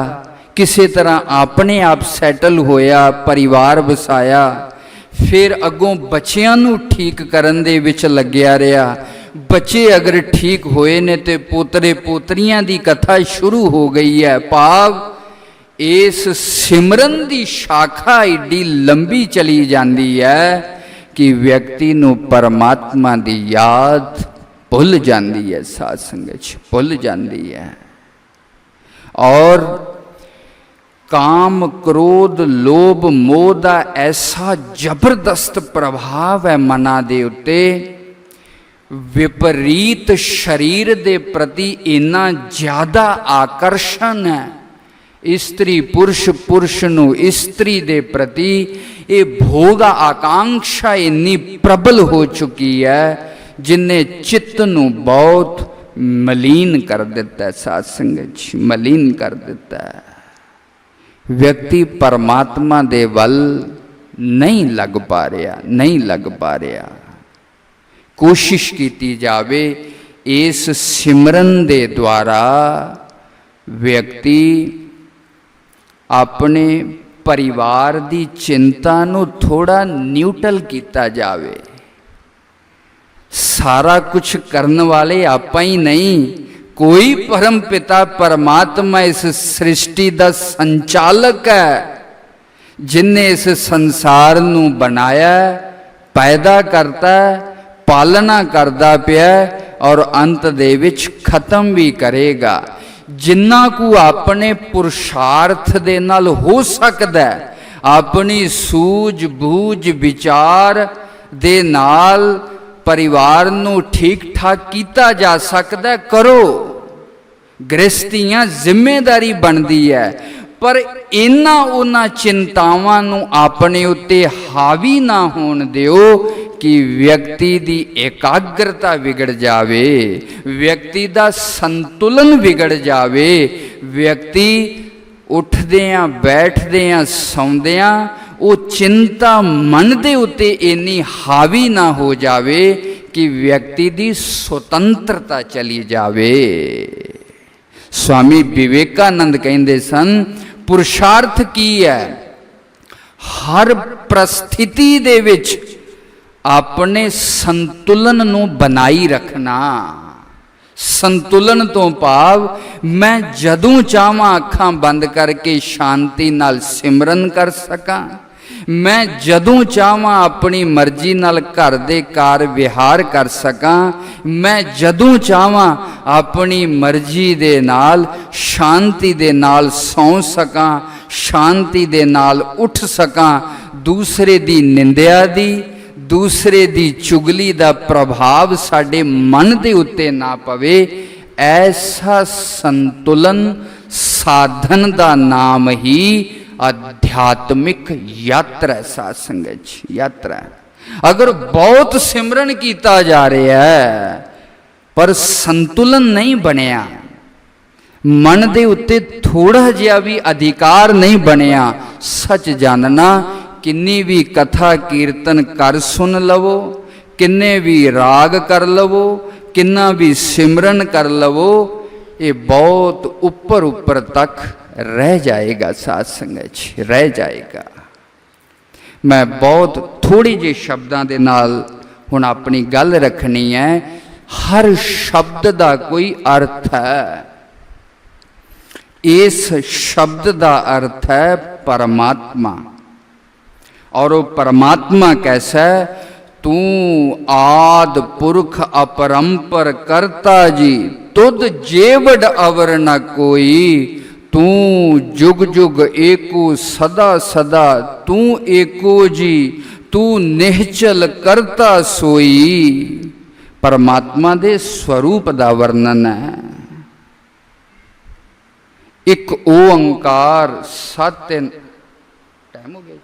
S1: किसी तरह अपने आप सैटल होया, परिवार वसाया, फिर अगों बच्चियां नू ठीक करन दे विच लग्या रहा। बच्चे अगर ठीक होए ने तो पोतरे पोतरियां दी कथा शुरू हो गई है। भाव इस सिमरन दी शाखा एडी लंबी चली जाती है कि व्यक्ति नू परमात्मा दी याद भुल जाती है। साध संगत भुल जाती है। और काम क्रोध लोभ मोह का ऐसा जबरदस्त प्रभाव है मना दे उत्ते। विपरीत शरीर दे प्रति इन्ना ज्यादा आकर्षण है। स्त्री पुरुष पुरुष नू स्त्री दे प्रति ये भोग आकांक्षा इन्नी प्रबल हो चुकी है, जिन्हें चित्त नू बहुत मलीन कर देता है। साध संगत मलीन कर देता है। व्यक्ति परमात्मा दे वल नहीं लग पा रहा, नहीं लग पा रहा। कोशिश की जावे इस सिमरन दे द्वारा व्यक्ति अपने परिवार दी चिंता नू थोड़ा न्यूट्रल किया जावे। सारा कुछ करने वाले आपा ही नहीं, कोई परम पिता परमात्मा इस सृष्टि का संचालक है, जिन्हें इस संसार नू बनाया, पैदा करता, पालना करता पिया और अंत दे विच खत्म भी करेगा। जिन्ना को अपने पुरुषार्थ दे नाल हो सकदा है, अपनी सूझ बूझ विचार दे नाल परिवार नू ठीक ठाक किया जा सकता है, करो। गृहस्थियां जिम्मेदारी बनती है, पर इन्हां उन्हां चिंतावां नू अपने उत्ते हावी ना होण दिओ कि व्यक्ति दी एकाग्रता बिगड़ जावे, व्यक्ति दा संतुलन बिगड़ जावे। व्यक्ति उठदियां बैठदियां सौंदियां वो चिंता मन दे उत्ते इन्नी हावी ना हो जावे कि व्यक्ति दी स्वतंत्रता चली जावे। स्वामी विवेकानंद कहते सन, पुरुषार्थ की है हर परिस्थिति दे विच अपने संतुलन नू बनाई रखना। संतुलन तो भाव मैं जदों चाहां अखां बंद करके शांति नाल सिमरन कर सकां, मैं जदों चाहां अपनी मर्जी नाल घर दे कार विहार कर सकां, मैं जदों चाहां अपनी मर्जी दे नाल शांति दे नाल सौ सकां, शांति दे नाल उठ सकां, दूसरे दी निंदिया दी दूसरे दी चुगली दा प्रभाव साडे मन दे उत्ते ना पवे। ऐसा संतुलन साधन दा नाम ही आध्यात्मिक यात्रा है। साध संगत जी यात्रा है। अगर बहुत सिमरन किया जा रहा है पर संतुलन नहीं बनया, मन दे उत्ते थोड़ा जिहा भी अधिकार नहीं बनया, सच जानना किन्नी भी कथा कीर्तन कर सुन लवो, किन्ने भी राग कर लवो, किन्ना भी सिमरन कर लवो, ये बहुत ऊपर ऊपर तक रह जाएगा। साध संगत जी रह जाएगा। मैं बहुत थोड़ी जी शब्दां दे नाल हुण अपनी गल रखनी है। हर शब्द दा कोई अर्थ है। इस शब्द दा अर्थ है परमात्मा। और वो परमात्मा कैसा है? तू आद पुरख अपरंपर करता जी, तुद जेवड अवर न कोई, तू जुग जुग एको सदा सदा, तू एको जी, तू निहचल करता सोई। परमात्मा दे स्वरूप दा वर्णन है। एक ओंकार सत्य। टाइम हो गया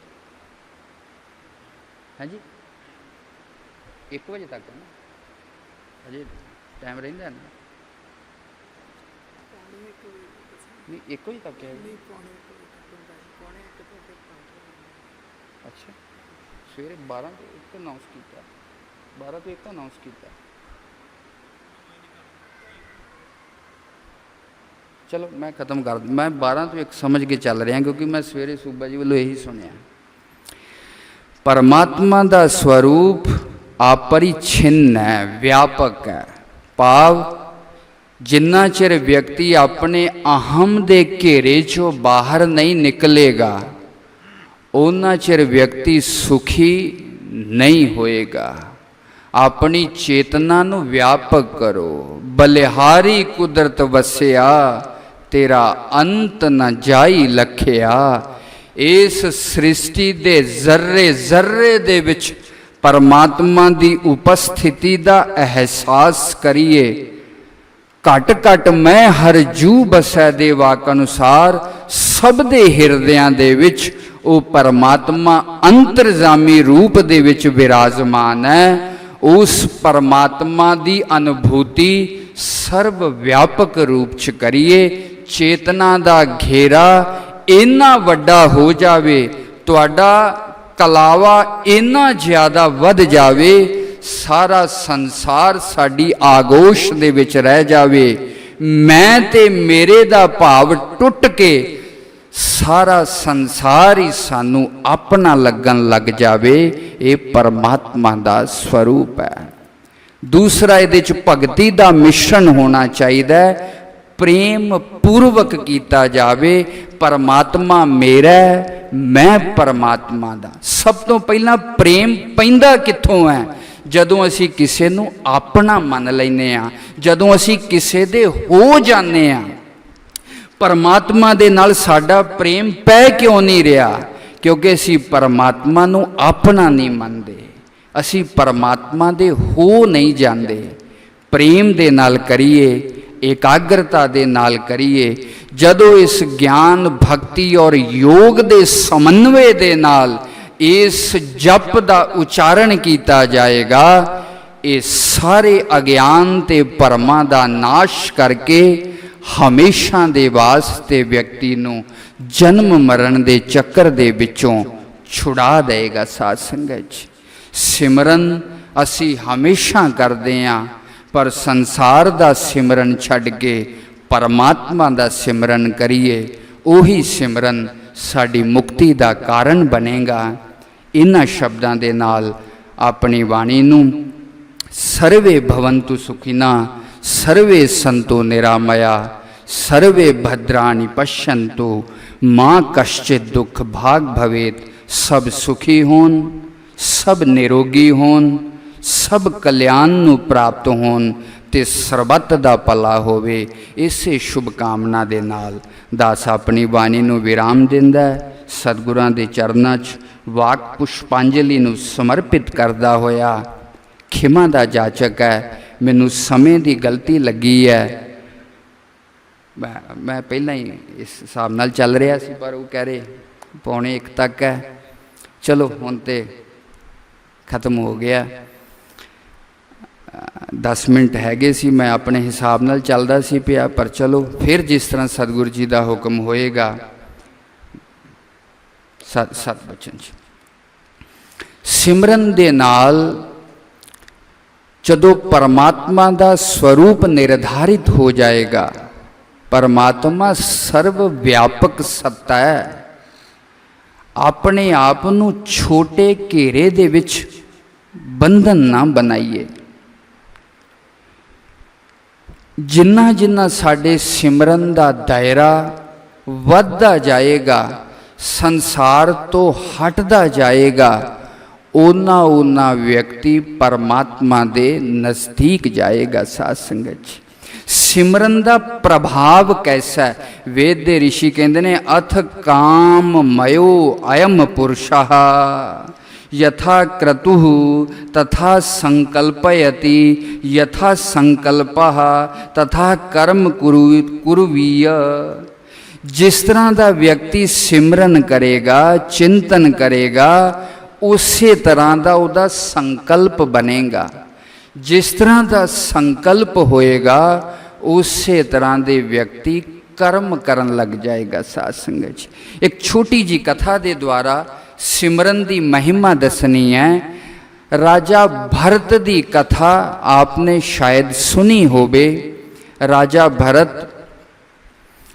S1: है जी, 1 बजे तक है ना, अजे टाइम रहिंदा है ना? नहीं 1 बजे तक है। अच्छा सवेरे 12 तो 1 अनाउंस किया, 12 तो 1 अनाउंस किया। चलो मैं खत्म कर, मैं 12 तो 1 समझ के चल रहा क्योंकि मैं सवेरे सूबा जी वालों यही सुनिया। परमात्मा का स्वरूप अपरिछिन्न है, व्यापक है। भाव जिन्ना चिर व्यक्ति अपने अहम दे घेरे चों बाहर नहीं निकलेगा, उन्ना चिर व्यक्ति सुखी नहीं होएगा। अपनी चेतना नू व्यापक करो। बलिहारी कुदरत वसिया, तेरा अंत न जाई लखिया। इस सृष्टि दे जर्रे जर्रे दे विच परमात्मा दी उपस्थिति दा एहसास करिए। घट घट मैं हर जू बसै दे वाक अनुसार, सब दे हिरदियां दे विच ओ परमात्मा अंतरजामी रूप दे विच विराजमान है। उस परमात्मा दी अनुभूति सर्व व्यापक रूप च करिए। चेतना दा घेरा इन्ना वड्डा हो जावे, तुहाडा कलावा इन्ना ज़्यादा वध जावे, सारा संसार साड़ी आगोश दे विच रह जावे। मैं ते मेरे दा भाव टुट के सारा संसार ही सानू अपना लगन लग जावे। ये परमात्मा दा स्वरूप है। दूसरा इहदे च भगती दा मिश्रण होना चाहिए। प्रेम पूर्वक किया जावे। परमात्मा मेरा, मैं परमात्मा दा। सब तो पहला प्रेम पैंदा कित्थों है? जदों असी किसी नू अपना मन लैने आ, जदों असी किसी दे हो जाने आ। परमात्मा दे नाल साडा प्रेम पै क्यों नहीं रहा? क्योंकि असी परमात्मा नू अपना नहीं मनदे, असी परमात्मा दे हो नहीं जाते। प्रेम दे नाल करिए, एकाग्रता दे नाल करिए। जदों इस ज्ञान भक्ति और योग दे समन्वय दे नाल इस जप दा उच्चारण किया जाएगा, ये सारे अज्ञान ते भरमा दा नाश करके हमेशा दे वास्ते व्यक्ति नू जन्म मरण दे चक्कर दे विचों छुड़ा देगा। साध संगत जी सिमरन असी हमेशा करते हैं, पर संसार दा सिमरन छड़ के परमात्मा दा सिमरन करिए। उही सिमरन साड़ी मुक्ति दा कारण बनेगा। इन्हां शब्दां दे नाल अपनी वाणी नू सर्वे भवन्तु सुखिना, सर्वे सन्तु निरामया, सर्वे भद्राणि पश्यन्तु, माँ कश्चित दुख भाग भवेत। सब सुखी होन, सब निरोगी होन, सब कल्याण नू प्राप्त होन ते सरबत दा भला होवे। इसे शुभकामना दे नाल दास अपनी बाणी नू विराम दिंदा है। सतगुरां दे चरनां च वाक पुष्पांजलि नू समर्पित करदा होया खिमा दा जाचक है। मैनू समय दी गलती लगी है, मैं पहला ही इस हिसाब नाल चल रहा सी, पर वो कह रहे 1:45 तक है, चलो हुण ते खत्म हो गया। 10 मिनट हैगे सी, मैं अपने हिसाब नाल चलदा सी पिया, पर चलो फिर जिस तरह सतगुरु जी का हुक्म होएगा। सत बचन सिमरन दे नाल जदों परमात्मा का स्वरूप निर्धारित हो जाएगा, परमात्मा सर्व व्यापक सत्ता है। अपने आप नू छोटे घेरे दे विच बंधन ना बनाइए। जिन्ना जिन्ना साडे सिमरन का दायरा वधदा जाएगा, संसार तो हटदा जाएगा, ओना ओना व्यक्ति परमात्मा दे नज़दीक जाएगा। साध संगत जी, सिमरन का प्रभाव कैसा है? वेद दे ऋषि कहते हैं अथ काम मयो अयम पुरुषः यथा क्रतुः तथा संकल्पयति यथा संकल्पः तथा कर्म कुरुवीय। जिस तरह का व्यक्ति सिमरन करेगा, चिंतन करेगा, उसी तरह का उसका संकल्प बनेगा। जिस तरह का संकल्प होएगा, उसी तरह के व्यक्ति कर्म करन लग जाएगा। साध संगत जी, एक छोटी जी कथा के द्वारा सिमरन की महिमा दसनी है। राजा भरत की कथा आपने शायद सुनी होवे। राजा भरत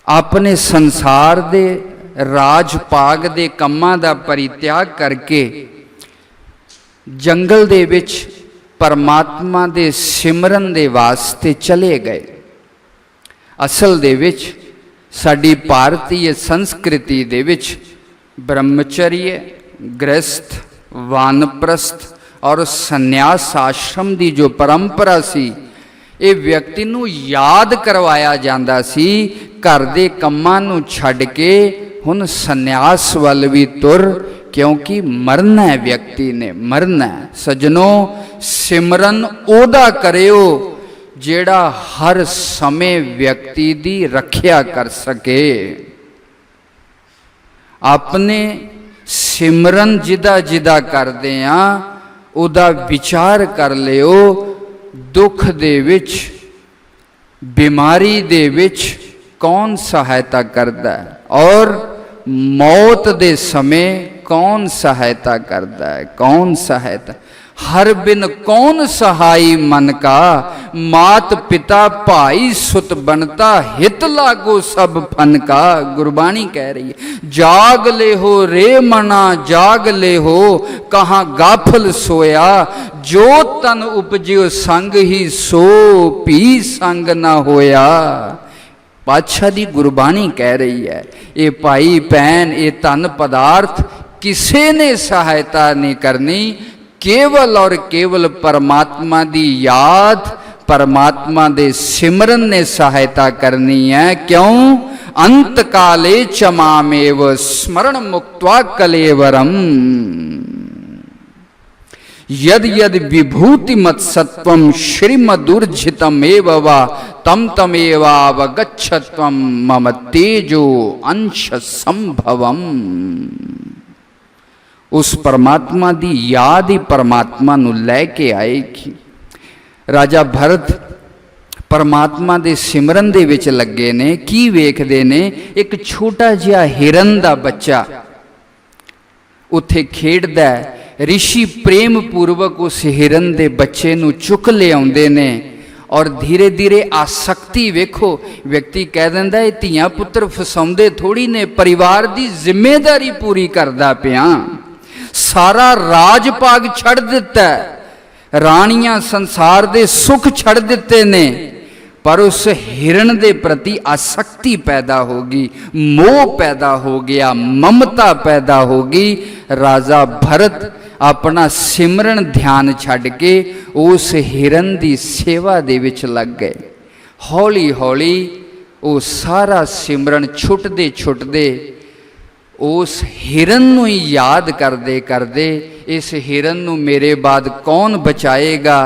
S1: अपने संसार दे राजपाग दे कम्मां दा परित्याग करके जंगल दे विच परमात्मा दे सिमरन दे वास्ते चले गए। असल दे विच साडी भारतीय संस्कृति दे विच ब्रह्मचर्य, गृहस्थ, वानप्रस्थ और संन्यास आश्रम की जो परंपरा सी, ये व्यक्ति नू याद करवाया जाता सी, घर दे कम्मां नू छड्ड के हुण संन्यास वल भी तुर, क्योंकि मरना है, व्यक्ति ने मरना है। सजनों, सिमरन ओदा करियो जेड़ा हर समय व्यक्ति दी रखिया कर सके। अपने सिमरन जिदा जिदा करदे आ उदा विचार कर लियो। दुख दे विच, बीमारी दे विच कौन सहायता करदा है और मौत दे समय कौन सहायता करदा है? कौन सहायता? हर बिन कौन सहाई मन का, मात पिता भाई सुत बनता, हित लागो सब फन का। गुरबाणी कह रही है, जाग ले हो रे मना जाग ले हो, कहाँ गाफल सोया, जो तन उपजियो संग ही सो पी संग ना होया। पातशाह दी गुरबाणी कह रही है, ये भाई भैन, ये तन पदार्थ किसी ने सहायता नहीं करनी, केवल और केवल परमात्मा दी याद, परमात्मा दे सिमरन ने सहायता करनी है। क्यों? अंत काले चमामेव स्मरण मुक्त्वा कलेवरम, यद यद विभूति मत सत्वम श्रीमदुर्जितम एवं तम तमेवावगच्छत्वम मम तेजो अंश संभवम। उस परमात्मा की याद ही परमात्मा नू लैके आएगी। राजा भरत परमात्मा के सिमरन दे विच लगे ने। की वेखदे ने? एक छोटा जिहा हिरन दा बच्चा उत्थे खेडदा है। ऋषि प्रेम पूर्वक उस हिरन दे बच्चे नू चुक ले आउंदे ने और धीरे धीरे आसक्ति वेखो, व्यक्ति कह दिंदा है धीआं पुत्र फसाउंदे थोड़ी ने, परिवार की जिम्मेदारी पूरी करदा पिया, सारा राज पाग छड़ दिता, रानियां संसार दे सुख छड़ दिते ने, पर उस हिरण दे प्रति आसक्ति पैदा होगी, मोह पैदा हो गया, ममता पैदा होगी। राजा भरत अपना सिमरन ध्यान छड़ के उस हिरण दी सेवा दे विच लग गए। हौली हौली वो सारा सिमरन छुटदे छुटदे उस हिरन नू ही याद करदे करदे, इस हिरन नू मेरे बाद कौन बचाएगा,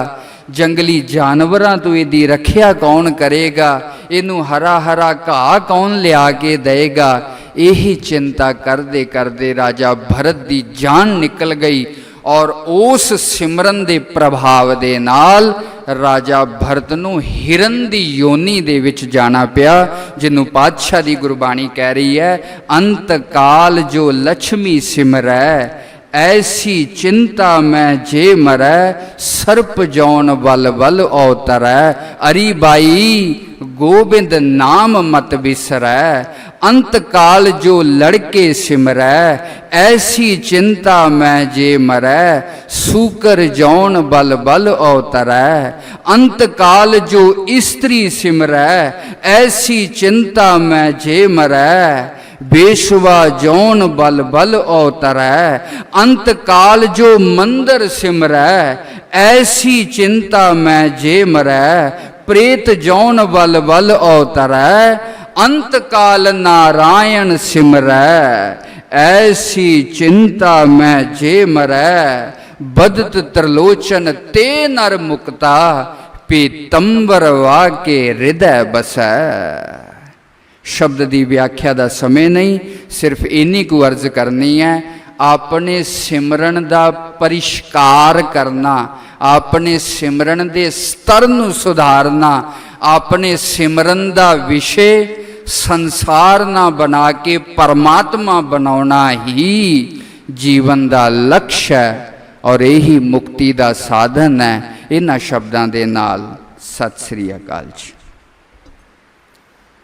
S1: जंगली जानवरां तो इहदी रखिया कौन करेगा, इनू हरा हरा घाह कौन लिया के देगा। यही चिंता करते करते राजा भरत की जान निकल गई और उस सिमरन के प्रभाव दे नाल राजा भरत नूं हिरन दी योनी दे विच जाना पिया, जिन्हों पातशाह दी गुरबाणी कह रही है, अंत काल जो लक्ष्मी सिमरै ऐसी चिंता मैं जे मरै, सर्प जौन बल बल अवतरै, अरी बाई गोबिंद नाम मत बिसरै, अंत काल जो लड़के सिमरै ऐसी चिंता मैं जे मरै, सूकर जौन बल बल अवतरै, अंत काल जो स्त्री सिमरै ऐसी चिंता मैं जे मरै, बेशवा जौन बल बल अवतरै, अंत काल जो मंदिर सिमरै ऐसी चिंता मैं जे मरै, प्रेत जौन बल बल अवतरै, अंत काल नारायण सिमरै ऐसी चिंता मैं जे मरै, बदत त्रिलोचन ते नर मुक्ता, पीतंबर वाके हृदय बसै। शब्द की व्याख्या का समय नहीं, सिर्फ इन्नी को अर्ज करनी है, अपने सिमरन का परिष्कार करना, अपने सिमरन के स्तर नूं सुधारना, अपने सिमरन का विषय संसार ना बना के परमात्मा बनाना ही जीवन का लक्ष्य है और यही मुक्ति का साधन है। इन्हां शब्दां दे नाल सत श्री अकाल जी।